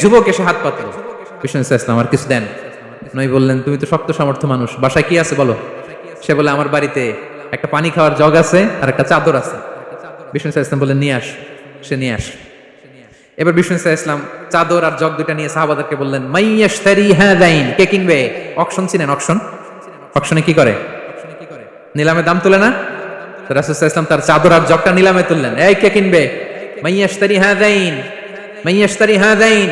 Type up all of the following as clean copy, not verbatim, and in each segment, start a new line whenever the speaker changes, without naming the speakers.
যুবক এসে হাত পাতলো, বিষ্ণু ইসলাম আমার কিছু দেন। নবী বললেন, তুমি তো শক্ত সামর্থ্য মানুষ, বাসায় কি আছে বলো। সে বলে, আমার বাড়িতে একটা পানি খাওয়ার জগ আছে আর একটা চাদর আছে। বিষ্ণু ইসলাম বললেন, নিয়ে আস। সে নিয়ে আস। এবার বিষ্ণু ইসলাম চাদর আর জগ দুইটা নিয়ে সাহাবাদেরকে বললেন, মাইয়াশতারি হাযাইন, কে কিনবে? অকশন চিনেন? অকশন, অকশনে কি করে? নিলামে দাম তোলে না? রাসূল সাল্লাল্লাহু আলাইহি ওয়াসাল্লাম তার চাদর আর জগটা নিলামে তুললেন। এই কে কিনবে? মাইয়াশতারি হাযাইন, মাইয়াশতারি হাযাইন।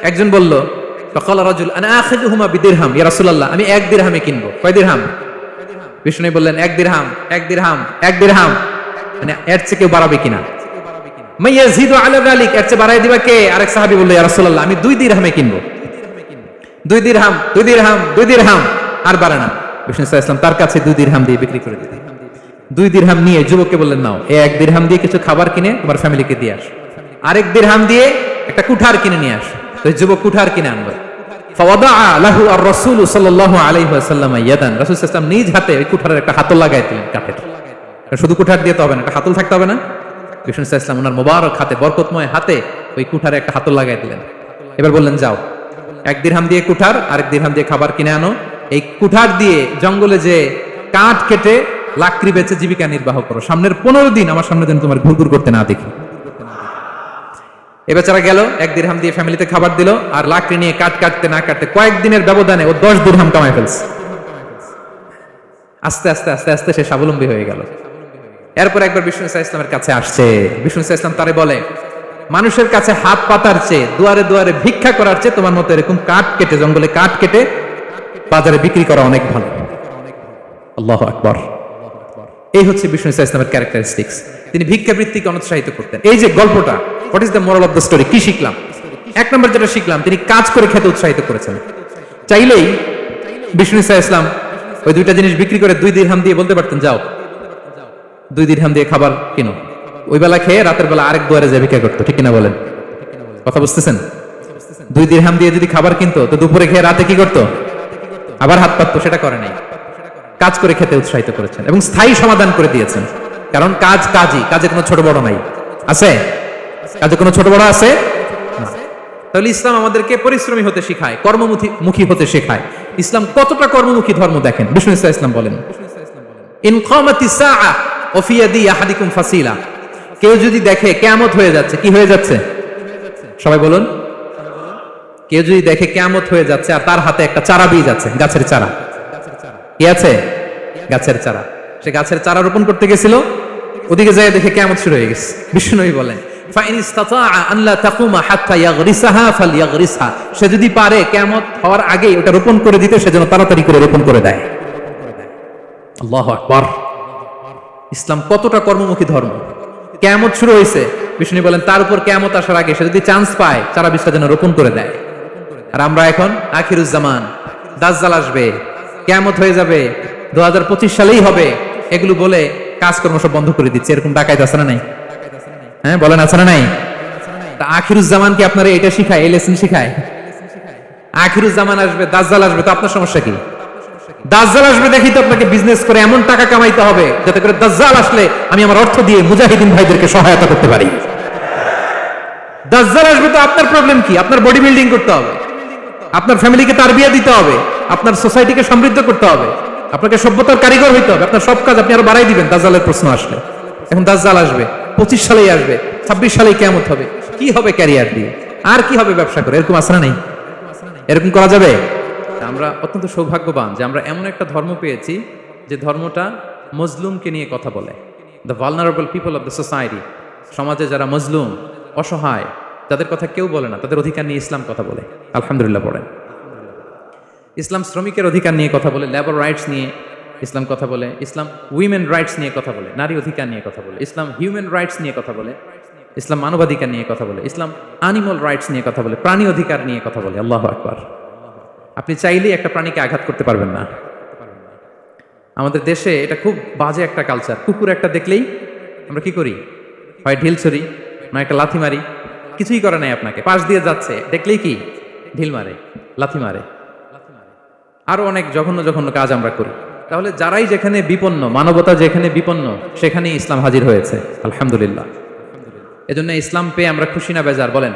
একজন বলল, ফাকালা রাজুল আনা আখিযুহুমা বিদিরহাম, ইয়া রাসূলুল্লাহ, আমি 1 দিরহামে কিনবো। কয় দিরহাম? বিষ্ণু বললেন, 1 দিরহাম, 1 দিরহাম, 1 দিরহাম। মানে এর চেয়ে কেউ বাড়াবে কিনা? মাইয়াজিদু আলা যালিক, এর চেয়ে বাড়াই দিবা কে? আরেক সাহাবী বলল, ইয়া রাসূলুল্লাহ, আমি 2 দিরহামে কিনবো। 2 দিরহাম, 2 দিরহাম, 2 দিরহাম, আর বাড়ে না। বিষ্ণু সাল্লাল্লাহু আলাইহি ওয়াসাল্লাম তার কাছে 2 দিরহাম দিয়ে বিক্রি করে দিলেন। 2 দিরহাম নিয়ে যুবককে বললেন, নাও, এই 1 দিরহাম দিয়ে কিছু খাবার কিনে তোমার ফ্যামিলিকে দিয়ে আস, আরেক দিরহাম দিয়ে একটা কুঠার কিনে নিয়ে আস। তো যুবক কুঠার কিনে আনবে। ফাওয়াদা লাহু আর রাসূল সাল্লাল্লাহু আলাইহি ওয়াসাল্লাম ইয়াদান, রাসূল সাল্লাল্লাহু আলাইহি ওয়াসাল্লাম নিজ হাতে ওই কুঠারের একটা হাতল লাগাই দিলেন কাঠের। শুধু কুঠার দিয়ে তো হবে না, একটা হাতল থাকতে হবে না? বিষ্ণু সাল্লাল্লাহু আলাইহি ওয়াসাল্লাম ওনার মোবারক হাতে, বরকতময় হাতে ওই কুঠারে একটা হাতল লাগাই দিলেন। এবার বললেন, যাও, 1 দিরহাম দিয়ে কুঠার, আরেক দিরহাম দিয়ে খাবার কিনে আনো। এই কুঠার দিয়ে জঙ্গলে যে কাঠ কেটে লাকড়ি বেচে জীবিকা নির্বাহ করো। সামনের 15 দিন আমার সামনে যেন তোমার ঘুরঘুর করতে না দেখি। এ বেচারা গেল, 1 দিরহাম দিয়ে ফ্যামিলিতে খাবার দিল, আর লাকড়ি নিয়ে কাঠ কাটতে না কাটতে কয়েকদিনের ব্যবধানে ও 10 দিরহাম কামাই ফেলছে। আস্তে আস্তে আস্তে আস্তে সে স্বাবলম্বী হয়ে গেল। এরপর একবার বিষ্ণু ইসলামের কাছে আসছে। বিষ্ণু ইসলাম তারে বলে, মানুষের কাছে হাত পাতার চেয়ে, দুয়ারে দুয়ারে ভিক্ষা করার চেয়ে তোমার মতো এরকম কাঠ কেটে, জঙ্গলে কাঠ কেটে বাজারে বিক্রি করা অনেক ভালো। আল্লাহু আকবার। এই হচ্ছে বিষ্ণু ইসলামের ক্যারেক্টারিস্টিক্স। তিনি ভিক্ষাবৃত্তিকে অনুৎসাহিত করতেন। এই যে গল্পটা, what is the moral of the story? কি শিখলাম? 1 নম্বর যেটা শিখলাম, তিনি কাজ করে খেতে উৎসাহিত করেছেন। চাইলেই বিষ্ণু ইসলাম ওই 2টা জিনিস বিক্রি করে 2 দিরহাম দিয়ে বলতে পারতেন, যাও 2 দিরহাম দিয়ে খাবার কিনো। ওই বেলা খেয়ে রাতের বেলা আরেক দুয়ারে যে ভিক্ষা করতো, ঠিক কিনা বলেন? কথা বুঝতেছেন? 2 দিরহাম দিয়ে যদি খাবার কিনতো, তো দুপুরে খেয়ে রাতে কি করতো? আবার হাত পাততো। সেটা করে নাই। কাজ করে খেতে উৎসাহিত করেছেন এবং স্থায়ী সমাধান করে দিয়েছেন। কারণ কাজ কাজই, কাজে কোনো ছোট বড় নাই। আছে? কাজে কোনো ছোট বড় আছে না। তাহলে ইসলাম আমাদেরকে পরিশ্রমী হতে শেখায়, কর্মমুখী হতে শেখায়। ইসলাম কতটা কর্মমুখী ধর্ম দেখেন। বিষ্ণু ইসলাম বলেন, ইন কামাতিস সাআ ওয়া ফি ইয়াদি আহাদিকুম ফাসিলা, কেউ যদি দেখে কিয়ামত হয়ে যাচ্ছে, কি হয়ে যাচ্ছে? সবাই বলুন। কেউ যদি দেখে কিয়ামত হয়ে যাচ্ছে আর তার হাতে একটা চারা বীজ আছে, গাছের চারা। কি আছে? গাছের চারা। সে গাছের চারা রোপণ করতে গেছিল, ওদিকে যায় দেখে কিয়ামত শুরু হয়ে গেছে। বিষ্ণু বলেন, ফাইন ইসতাতাআ আন লা তাকুমা হাত্তা ইয়াগরিসাহা ফালইয়াগরিসহা, সে যদি পারে কিয়ামত হওয়ার আগেই ওটা রোপণ করে দিতে, সে যেন তাড়াতাড়ি করে রোপণ করে দেয়। আল্লাহু আকবার। ইসলাম কতটা কর্মমুখী ধর্ম। কিয়ামত শুরু হয়েছে, বিষ্ণু বলেন তার উপর কিয়ামত আসার আগে সে যদি চান্স পায়, চারা বীজটা যেন রোপণ করে দেয়। আর আমরা এখন আখিরুজ জামান, দাজ্জাল আসবে, কিয়ামত হয়ে যাবে, 2025 সালেই হবে, এগুলো বলে কাজকর্ম সব বন্ধ করে দিচ্ছে। এরকম ডাকাইত আছে না নাই? হ্যাঁ বলেন, আছে না নাই? তা আখিরুজ জামান কি আপনারা এটা শিখায়, এই লেসন শিখায়? আখিরুজ জামান আসবে, দাজ্জাল আসবে, তো আপনার সমস্যা কি? দাজ্জাল আসবে দেখি তো আপনাকে বিজনেস করে এমন টাকা কামাইতে হবে যাতে করে দাজ্জাল আসলে আমি আমার অর্থ দিয়ে মুজাহিদিন ভাইদেরকে সহায়তা করতে পারি। দাজ্জাল আসবে তো আপনার প্রবলেম কি? আপনার বডি বিল্ডিং করতে হবে, আপনার ফ্যামিলিকে তারবিয়া দিতে হবে, আপনার সোসাইটিকে সমৃদ্ধ করতে হবে, আপনাকে সভ্যতার কারিগর হইতে হবে। আপনার সব কাজ আপনি আরো বাড়াই দিবেন দাজ্জালের প্রশ্ন আসলে। এখন দাজ্জাল আসবে, 25 সালেই আসবে, 26 সালেই কিয়ামত হবে। কি হবে ক্যারিয়ার দিয়ে? আর কি হবে ব্যবসা করে? এরকম আছে না নাই? এরকম করা যাবে? আমরা অত্যন্ত সৌভাগ্যবান যে আমরা এমন একটা ধর্ম পেয়েছি যে ধর্মটা মজলুমকে নিয়ে কথা বলে। The vulnerable people of the society, সমাজে যারা মজলুম, অসহায়, তাদের কথা কেউ বলে না, তাদের অধিকার নিয়ে ইসলাম কথা বলে। আলহামদুলিল্লাহ পড়েন। ইসলাম শ্রমিকের অধিকার নিয়ে কথা বলে, লেবার রাইটস নিয়ে ইসলাম কথা বলে। ইসলাম উইমেন রাইটস নিয়ে কথা বলে, নারী অধিকার নিয়ে কথা বলে। ইসলাম হিউম্যান রাইটস নিয়ে কথা বলে। ইসলাম মানবাধিকার নিয়ে কথা বলে। ইসলাম অ্যানিমাল রাইটস নিয়ে কথা বলে, প্রাণী অধিকার নিয়ে কথা বলে। আল্লাহু আকবার। আপনি চাইলেই একটা প্রাণীকে আঘাত করতে পারবেন না। আমাদের দেশে এটা খুব বাজে একটা কালচার। কুকুর একটা দেখলেই আমরা কি করি? হয় ঢিল ছড়ি, না একটা লাথি মারি। কিছুই করে নাই আপনাকে, পাশ দিয়ে যাচ্ছে দেখলেই কি ঢিল মারে, লাথি মারে। আরো অনেক জঘন্য জঘন্য কাজ আমরা করি। তাহলে যারাই যেখানে বিপন্ন, মানবতা যেখানে বিপন্ন, সেখানেই ইসলাম হাজির হয়েছে। আলহামদুলিল্লাহ। এজন্য ইসলাম পেয়ে আমরা খুশি না বেজার? বলেন।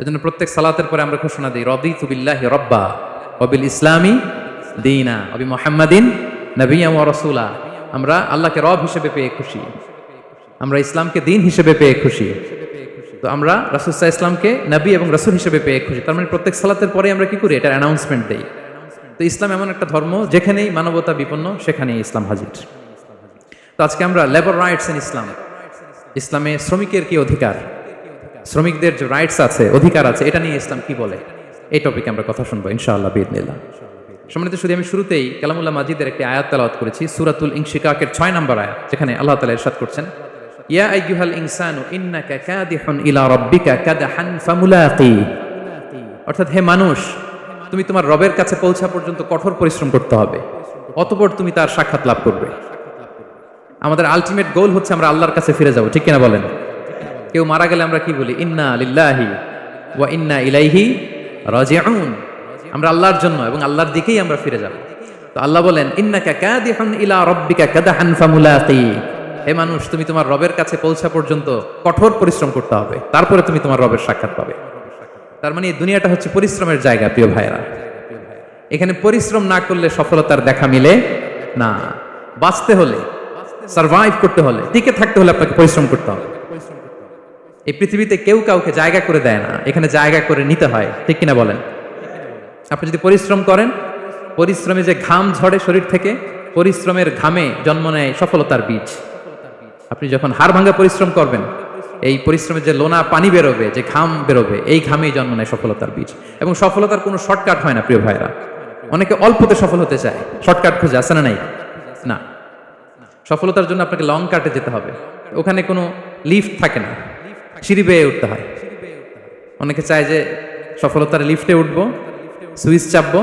এজন্য প্রত্যেক সালাতের পরে আমরা ঘোষণা দিই, রাদিতু বিল্লাহি রাব্বা ওয়া বিল ইসলামি দীনা ওয়া বি মুহাম্মাদিন নাবিয়্যান ওয়া রাসূলা। আমরা আল্লাহকে রব হিসেবে পেয়ে খুশি, আমরা ইসলামকে দিন হিসেবে পেয়ে খুশি, তো আমরা রাসূল সাল্লাল্লাহু আলাইহি ইসলামকে নবী এবং রাসূল হিসেবে পেয়ে খুশি। তার মানে প্রত্যেক সালাতের পরে আমরা কি করি? এটার অ্যানাউন্সমেন্ট দেই। তো ইসলাম এমন একটা ধর্ম যেখানেই মানবতা বিপন্ন সেখানেই ইসলাম হাজির। তো আজকে আমরা লেবার রাইটস ইন ইসলাম, ইসলামে শ্রমিকের কি অধিকার, শ্রমিকদের যে রাইটস আছে, অধিকার আছে, এটা নিয়ে ইসলাম কি বলে, এই টপিকে আমরা কথা শুনবো ইনশাআল্লাহ বিইذنিল্লাহ। সম্মানিত শুধু আমি শুরুতেই কালামুল্লাহ মাজিদের একটি আয়াত তেলাওয়াত করেছি, সূরাতুল ইনশিকাকের 6 নম্বর আয়াত, যেখানে আল্লাহ তাআলা ইরশাদ করছেন, ইয়া আইয়ুহাল ইনসানু ইন্নাকা কাদিহুন ইলা রাব্বিকা কাদহান ফামুলাকি। অর্থাৎ হে মানুষ, তুমি তোমার রবের কাছে পৌঁছা পর্যন্ত কঠোর পরিশ্রম করতে হবে, অতঃপর তুমি তার সাক্ষাৎ লাভ করবে। আমাদের আলটিমেট গোল হচ্ছে আমরা আল্লাহর কাছে ফিরে যাব, ঠিক কিনা বলেন? কেউ মারা গেলে আমরা কি বলি? ইন্না লিল্লাহি ওয়া ইন্না ইলাইহি রাজিউন। আমরা আল্লাহর জন্য এবং আল্লাহর দিকেই আমরা ফিরে যাব। তো আল্লাহ বলেন, ইন্নাকা কাদিহুন ইলা রাব্বিকা কাদহান ফামুলাকি। হে মানুষ, তুমি তোমার রবের কাছে পৌঁছা পর্যন্ত কঠোর পরিশ্রম করতে হবে, তারপরে তুমি তোমার রবের সাক্ষাৎ পাবে। তার মানে এই দুনিয়াটা হচ্ছে পরিশ্রমের জায়গা প্রিয় ভাইরা। এখানে পরিশ্রম না করলে সফলতার দেখা মিলে না। বাঁচতে হলে, সারভাইভ করতে হলে, টিকে থাকতে হলে আপনাকে পরিশ্রম করতে হবে। এই পৃথিবীতে কেউ কাউকে জায়গা করে দেয় না, এখানে জায়গা করে নিতে হয়, ঠিক কিনা বলেন? আপনি যদি পরিশ্রম করেন, পরিশ্রমে যে ঘাম ঝরে শরীর থেকে, পরিশ্রমের ঘামে জন্ম নেয় সফলতার বীজ। আপনি যখন হাড় ভাঙা পরিশ্রম করবেন, এই পরিশ্রমের যে লোনা পানি বেরোবে, যে ঘাম বেরোবে, এই ঘামেই জন্ম নেয় সফলতার বীজ। এবং সফলতার কোনো শর্টকাট হয় না প্রিয় ভাইরা। অনেকে অল্পতে সফল হতে চায়, শর্টকাট খুঁজে, আছে না নাই? না, সফলতার জন্য আপনাকে লং কাটে যেতে হবে, ওখানে কোনো লিফট থাকে না, সিঁড়ি বেয়ে উঠতে হয়। অনেকে চায় যে সফলতার লিফটে উঠবো, সুইচ চাপবো,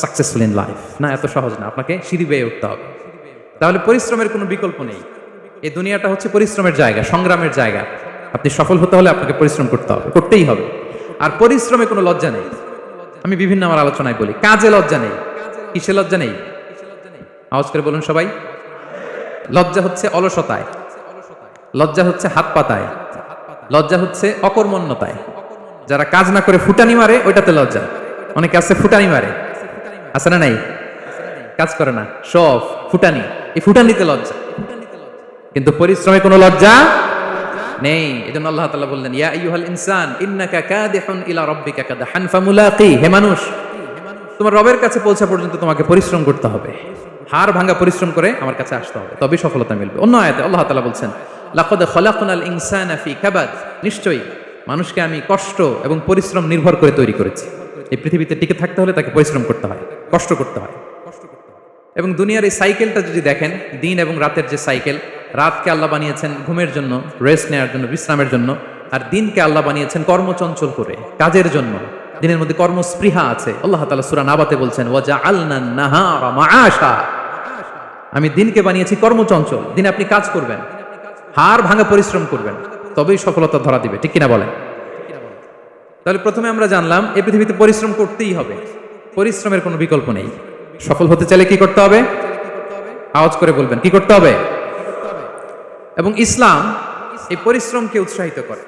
সাকসেসফুল ইন লাইফ। না, এত সহজ না, আপনাকে সিঁড়ি বেয়ে উঠতে হবে। তাহলে পরিশ্রমের কোনো বিকল্প নেই। এই দুনিয়াটা হচ্ছে পরিশ্রমের জায়গা, সংগ্রামের জায়গা। আপনি সফল হতে হলে আপনাকে পরিশ্রম করতে হবে, করতেই হবে। আর পরিশ্রমে কোনো লজ্জা নেই। আমি বিভিন্ন আমার আলোচনায় বলি, কাজে লজ্জা নেই। কিসে লজ্জা নেই? আওয়াজ করে বলুন সবাই। লজ্জা হচ্ছে অলসতায়, লজ্জা হচ্ছে হাত পাতায়, লজ্জা হচ্ছে অকর্মণ্যতায়। যারা কাজ না করে ফুটানি মারে, ওইটাতে লজ্জা। অনেকে আছে ফুটানি মারে, আছে না নাই? কাজ করে না, সব ফুটানি, এই ফুটানিতে লজ্জা। কিন্তু পরিশ্রমে কোনো লজ্জা নেই। এজন্য আল্লাহ তাআলা বললেন, ইয়া আইয়ুহাল ইনসান ইন্নাকা কাদিহুন ইলা রাব্বিকা কাদহান ফামুলাকি। হে মানুষ, তোমার রবের কাছে পৌঁছা পর্যন্ত তোমাকে পরিশ্রম করতে হবে, হাড় ভাঙা পরিশ্রম করে আমার কাছে আসতে হবে, তবেই সফলতা মিলবে। অন্য আয়াতে আল্লাহ তাআলা বলছেন, লাকাদ খালাকনাল ইনসানা ফি কাবাদ। নিশ্চয়ই মানুষকে আমি কষ্ট এবং পরিশ্রম নির্ভর করে তৈরি করেছি। এই পৃথিবীতে টিকে থাকতে হলে তাকে পরিশ্রম করতে হয়, কষ্ট করতে হয়। এবং দুনিয়ার এই সাইকেলটা যদি দেখেন, দিন এবং রাতের যে সাইকেল, রাতকে আল্লাহ বানিয়েছেন ঘুমের জন্য, রেস্ট নেওয়ার জন্য, বিশ্রামের জন্য, আর দিনকে আল্লাহ বানিয়েছেন কর্মচঞ্চল করে, কাজের জন্য। দিনের মধ্যে কর্মস্পৃহা আছে। আল্লাহ তাআলা সূরা নাবাতে বলছেন, ওয়াজআলনান নাহারা মাআশা। আমি দিনকে বানিয়েছি কর্মচঞ্চল, দিনে আপনি কাজ করবেন, হাড় ভাঙা পরিশ্রম করবেন, তবেই সফলতা ধরা দিবে, ঠিক কিনা বলেন? তাহলে প্রথমে আমরা জানলাম এই পৃথিবীতে পরিশ্রম করতেই হবে, পরিশ্রমের কোনো বিকল্প নেই। সফল হতে চাইলে কি করতে হবে? আওয়াজ করে বলবেন, কি করতে হবে? এবং ইসলাম এই পরিশ্রমকে উৎসাহিত করে,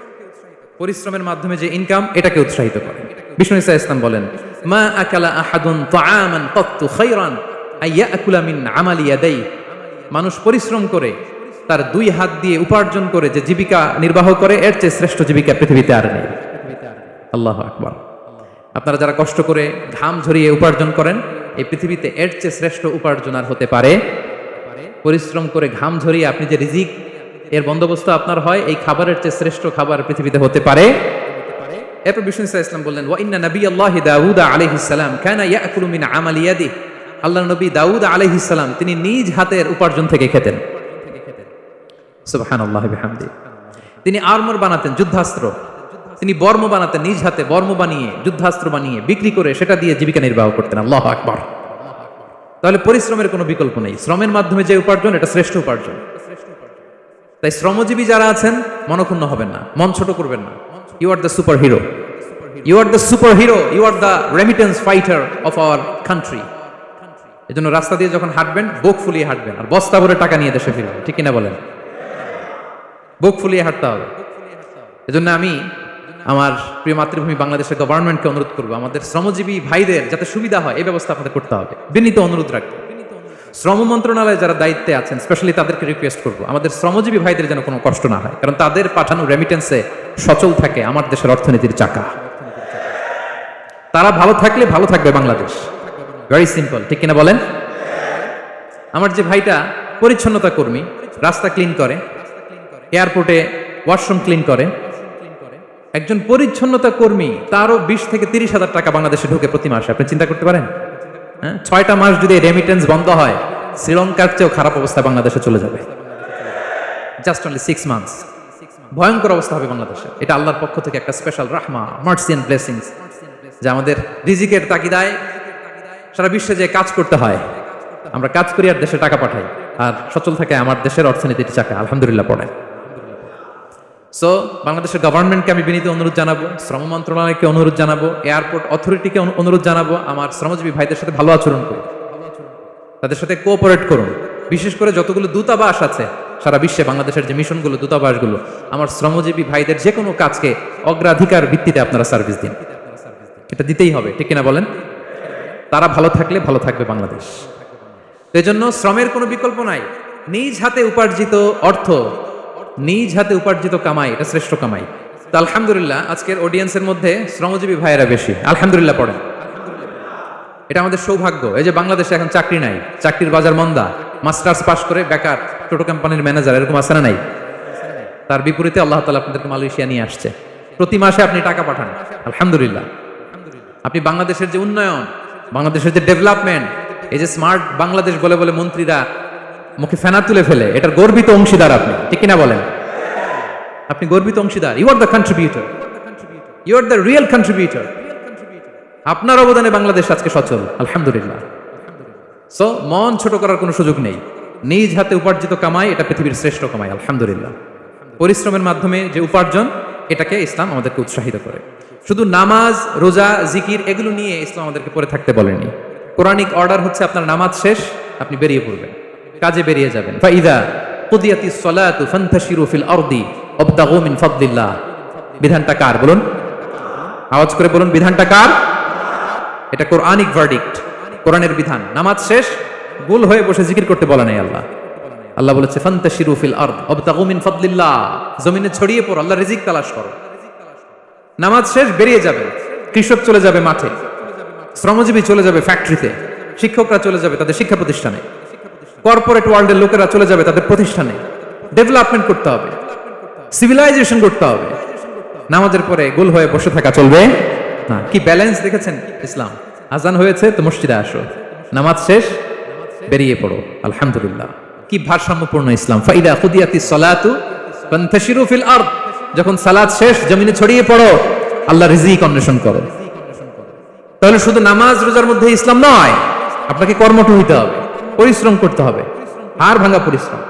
পরিশ্রমের মাধ্যমে যে ইনকাম, এটাকে উৎসাহিত করে। বিষ্ণু ঈসা ইসলাম বলেন, মা আকালা আহাদুন তাআমান কাত্তু খায়রান আইয়াকুলা মিন আমালি ইয়াদাই। মানুষ পরিশ্রম করে, তার দুই হাত দিয়ে উপার্জন করে যে জীবিকা নির্বাহ করে, এর চেয়ে শ্রেষ্ঠ জীবিকা পৃথিবীতে আর নেই। আল্লাহু আকবার। আপনারা যারা কষ্ট করে ঘাম ঝরিয়ে উপার্জন করেন, এই পৃথিবীতে এর চেয়ে শ্রেষ্ঠ উপার্জন আর হতে পারে? পরিশ্রম করে ঘাম ঝরিয়ে আপনি যে রিজিক এর বন্দোবস্ত আপনার হয়, এই খাবারের চেয়ে শ্রেষ্ঠ খাবার পৃথিবীতে হতে পারে? এরপর বিষ্ণু ঈসা ইসলাম বললেন, ওয়া ইন্না নাবিয়াল্লাহি দাউদ আলাইহিস সালাম কানা ইয়াকুলু মিন আমালি ইয়াদিহি। আল্লাহর নবী দাউদ আলাইহিস সালাম তিনি নিজ হাতের উপার্জন থেকে খেতেন। সুবহানাল্লাহি বিহামদিহি। তিনি আর্মর বানাতেন, যুদ্ধাস্ত্র। তিনি বর্ম বানাতেন, নিজ হাতে বর্ম বানিয়ে, যুদ্ধাস্ত্র বানিয়ে বিক্রি করে সেটা দিয়ে জীবিকা নির্বাহ করতেন। আল্লাহু আকবার। তাহলে পরিশ্রমের কোনো বিকল্প নেই। শ্রমের মাধ্যমে যে উপার্জন, এটা শ্রেষ্ঠ উপার্জন। তাই শ্রমজীবী যারা আছেন, মনক্ষুণ্ণ হবেন না, মন ছোট করবেন না। You are the superhero, you are the superhero, you are the remittance fighter of our country. এই জন্য রাস্তা দিয়ে যখন হাঁটবেন, বুক ফুলিয়ে হাঁটবেন, আর বস্তা ভরে টাকা নিয়ে দেশে ফিরবেন, ঠিক কিনা বলেন? বুক ফুলিয়ে হাঁটতে হবে। এজন্য আমি আমার প্রিয় মাতৃভূমি বাংলাদেশের গভর্নমেন্টকে অনুরোধ করবো, আমাদের শ্রমজীবী ভাইদের যাতে সুবিধা হয় এই ব্যবস্থা আপনাদের করতে হবে, বিনীত অনুরোধ রাখবো। শ্রম মন্ত্রণালয়ে যারা দায়িত্বে আছেন স্পেশালি তাদেরকে রিকোয়েস্ট করবো, আমাদের শ্রমজীবী ভাইদের যেন কোনো কষ্ট না হয়, কারণ তাদের পাঠানো রেমিটেন্সে সচল থাকে আমার দেশের অর্থনীতির চাকা। তারা ভালো থাকলে ভালো থাকবে বাংলাদেশ। ভেরি সিম্পল, ঠিক কিনা বলেন? আমার যে ভাইটা পরিচ্ছন্নতা কর্মী, রাস্তা ক্লিন করে, এয়ারপোর্টে ওয়াশরুম ক্লিন করে, একজন পরিচ্ছন্নতা কর্মী তারও 20 থেকে 30 হাজার টাকা বাংলাদেশে ঢুকে প্রতি মাসে। আপনি চিন্তা করতে পারেন? 6টা মাস যদি রেমিটেন্স বন্ধ হয়, শ্রীলঙ্কার চেয়েও খারাপ অবস্থা বাংলাদেশে চলে যাবে। জাস্ট অনলি 6 মান্থস, ভয়ঙ্কর অবস্থা হবে বাংলাদেশে। এটা আল্লাহর পক্ষ থেকে একটা স্পেশাল রাহমা, মার্সি এন্ড ব্লেসিংস, যে আমাদের রিজিকের তাগিদায় সারা বিশ্বে যে কাজ করতে হয়, আমরা কাজ করি আর দেশে টাকা পাঠাই, আর সচল থাকে আমার দেশের অর্থনীতির চাকা। আলহামদুলিল্লাহ পড়েন। সো বাংলাদেশের গভর্নমেন্টকে আমি বিনীত অনুরোধ জানাবো, শ্রম মন্ত্রণালয়কে অনুরোধ জানাবো, এয়ারপোর্ট অথরিটিকে অনুরোধ জানাবো, আমার শ্রমজীবী ভাইদের সাথে ভালো আচরণ করুন, তাদের সাথে কোঅপারেট করুন। বিশেষ করে যতগুলো দূতাবাস আছে সারা বিশ্বে, বাংলাদেশের যে মিশনগুলো, দূতাবাসগুলো, আমার শ্রমজীবী ভাইদের যে কোনো কাজকে অগ্রাধিকার ভিত্তিতে আপনারা সার্ভিস দিন। এটা দিতেই হবে, ঠিক কিনা বলেন? তারা ভালো থাকলে ভালো থাকবে বাংলাদেশ। এই জন্য শ্রমের কোনো বিকল্প নাই। নিজ হাতে উপার্জিত অর্থ, নিজ হাতে উপার্জিত কামাই, এটা শ্রেষ্ঠ কামাই। তো আলহামদুলিল্লাহ আজকের অডিয়েন্সের মধ্যে শ্রমজীবী ভাইয়েরা বেশি, আলহামদুলিল্লাহ পড়েন। এটা আমাদের সৌভাগ্য। এই যে বাংলাদেশে এখন চাকরি নাই, চাকরির বাজার মন্দা, মাস্টার্স পাস করে বেকার ছোট কোম্পানির ম্যানেজার, এরকম আছে না নাই? তার বিপরীতে আল্লাহ তাআলা আপনাদেরকে মালয়েশিয়া নিয়ে আসছে, প্রতি মাসে আপনি টাকা পাঠান, আলহামদুলিল্লাহ। আপনি বাংলাদেশের যে উন্নয়ন, বাংলাদেশের যে ডেভেলপমেন্ট, এই যে স্মার্ট বাংলাদেশ বলে বলে মন্ত্রীরা মুখে ফেনা তুলে ফেলে, এটার গর্বিত অংশীদার আপনি, ঠিক কিনা বলেন? আপনি গর্বিত অংশীদার। You are the contributor, you are the real contributor. আপনার অবদানে বাংলাদেশ আজকে সচল, আলহামদুলিল্লাহ। সো মন ছোট করার কোনো সুযোগ নেই। নিজ হাতে উপার্জিত কামাই, এটা পৃথিবীর শ্রেষ্ঠ কামাই, আলহামদুলিল্লাহ। পরিশ্রমের মাধ্যমে যে উপার্জন, এটাকে ইসলাম আমাদেরকে উৎসাহিত করে। শুধু নামাজ, রোজা, জিকির এগুলো নিয়ে ইসলাম আমাদেরকে পড়ে থাকতে বলেনি। কোরআনিক অর্ডার হচ্ছে আপনার নামাজ শেষ, আপনি বেরিয়ে পড়বেন, কাজে বেরিয়ে যাবেন। ফাইদা কুদিয়াতিস সালাতু ফান্তাশিরু ফিল আরদি ওয়াবতাগু মিন ফাদলিল্লাহ। বিধানটা কার বলুন? আওয়াজ করে বলুন, বিধানটা কার? এটা কোরআনিক ভার্ডিক্ট, কোরআনের বিধান। নামাজ শেষ, গোল হয়ে বসে জিকির করতে বলে নাই আল্লাহ। আল্লাহ বলেছে ফান্তাশিরু ফিল আরদ ওয়াবতাগু মিন ফাদলিল্লাহ, জমিনে ছড়িয়ে পড়ো, আল্লাহর রিজিক তালাশ করো। নামাজ শেষ, বেরিয়ে যাবে। কৃষক চলে যাবে মাঠে, শ্রমজীবী চলে যাবে ফ্যাক্টরিতে, শিক্ষকরা চলে যাবে তাদের শিক্ষা প্রতিষ্ঠানে, কর্পোরেট ওয়ার্ল্ডের লোকেরা চলে যাবে তাদের প্রতিষ্ঠানে। ডেভেলপমেন্ট করতে হবে, সিভিলাইজেশন করতে হবে। নামাজের পরে গোল হয়ে বসে থাকা চলবে না। কি ব্যালেন্স দেখেছেন ইসলাম? আজান হয়েছে তো মসজিদে আসো, নামাজ শেষ বেরিয়ে পড়ো, আলহামদুলিল্লাহ। কি ভারসাম্যপূর্ণ ইসলাম। ফাইদা কুদিয়াতিস সালাতু ফান্তাশিরু ফিল আরদ, যখন সালাত শেষ জমিনে ছড়িয়ে পড়ো, আল্লাহ রিজিক অন্বেষণ করো। তাহলে শুধু নামাজ রোজার মধ্যে ইসলাম নয়, আপনাকে কর্মঠ হইতে হবে, পরিশ্রম করতে হবে, হাড় ভাঙা পরিশ্রম।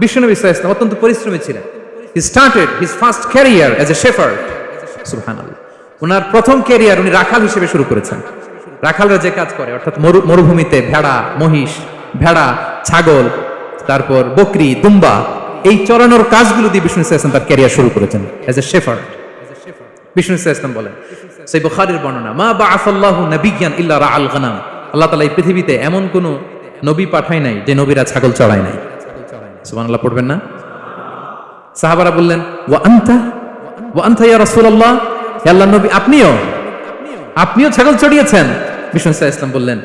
বিশ্বনবী সাল্লাল্লাহু আলাইহি ওয়াসাল্লাম অত্যন্ত পরিশ্রমী ছিলেন। He started his first career as a shepherd, সুবহানাল্লাহ। ওনার প্রথম ক্যারিয়ার উনি রাখাল হিসেবে শুরু করেছেন। রাখালরা যে কাজ করে, অর্থাৎ মরুভূমিতে ভেড়া, মহিষ, ভেড়া, ছাগল, তারপর বকরি, দুম্বা, এই চরানোর কাজগুলো দিয়ে বিষ্ণু সাল্লাল্লাহু আলাইহি ওয়াসাল্লাম তার ক্যারিয়ার শুরু করেছেন অ্যাজ এ শেফার্ড। বিষ্ণু সাল্লাল্লাহু আলাইহি ওয়াসাল্লাম বলেন, সহিহ বুখারীর বর্ণনা, মা বাআসাল্লাহু নাবিয়্যান ইল্লা রাআল গানাম। আল্লাহ তাআলা এই পৃথিবীতে এমন কোন নবী পাঠায় নাই যে নবীরা ছাগল চড়ায় নাই। সুবহানাল্লাহ পড়বেন না? সাহাবারা বললেন, ওয়া আনতা ইয়া রাসূলুল্লাহ, হে আল্লাহর নবী আপনিও ছাগল চড়িয়েছেন? বিষ্ণু সাল্লাল্লাহু আলাইহি ওয়াসাল্লাম বললেন,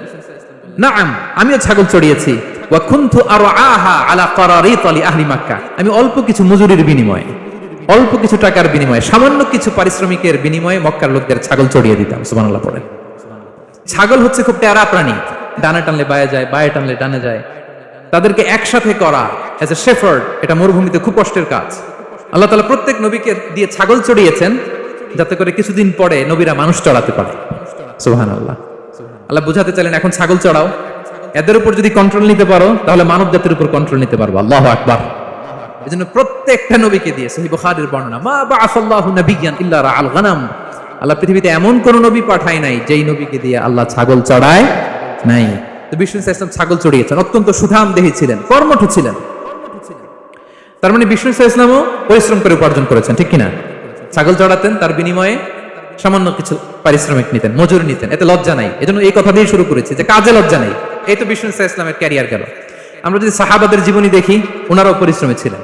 নাআম, আমিও ছাগল চড়িয়েছি। ওয়া কুনতু আরআহা আলা কারারিত লি আহলি মক্কাহ, আমি অল্প কিছু মজুরির বিনিময়ে, অল্প কিছু টাকার বিনিময়ে, সামান্য কিছু পারিশ্রমিকের বিনিময়ে মক্কার লোকদের ছাগল চড়িয়ে দিতাম। সুবহানাল্লাহ পড়েন। ছাগল হচ্ছে খুব প্যারা প্রাণী, ডানে টানলে বায়ে যায়, বায়ে টানলে ডানে যায়। তাদেরকে একসাথে করা অ্যাজ এ শেফার্ড, এটা মরুভূমিতে খুব কষ্টের কাজ। আল্লাহ তাআলা প্রত্যেক নবীকে দিয়ে ছাগল চড়িয়েছেন যাতে করে কিছুদিন পরে নবীরা মানুষ চড়াতে পারে। সুবহানাল্লাহ। আল্লাহ বুঝাতে চাইলেন, এখন ছাগল চড়াও, এদের উপর যদি কন্ট্রোল নিতে পারো তাহলে মানব জাতির উপর কন্ট্রোল নিতে পারবো। আল্লাহু আকবার। এজন্য প্রত্যেকটা নবীকে দিয়ে, সহিহ বুখারীর বর্ণনা, মা বাআসাল্লাহু নাবিয়্যান ইল্লা রাআল গানাম, আল্লাহ পৃথিবীতে এমন কোন নবী পাঠায় নাই যেই নবীকে দিয়ে আল্লাহ ছাগল চড়ায় নাই। তো বিষ্ণু সাল্লাল্লাহু আলাইহি ওয়াসাল্লাম ছাগল চড়িয়েছেন, অত্যন্ত সুঠামদেহী ছিলেন, কর্মঠ ছিলেন। তার মানে বিষ্ণু সাল্লাল্লাহু আলাইহি ওয়াসাল্লামও পরিশ্রম করে উপার্জন করেছেন, ঠিক কিনা? ছাগল চড়াতেন, তার বিনিময়ে সামান্য কিছু পারিশ্রমিক নিতেন, মজুরি নিতেন, এতে লজ্জা নাই। এজন্য এই কথা দিয়ে শুরু করেছি যে কাজে লজ্জা নাই। এই তো বিষ্ণু ইসলামের ক্যারিয়ার গেল। আমরা যদি সাহাবাদের জীবনী দেখি, ওনারাও পরিশ্রমী ছিলেন।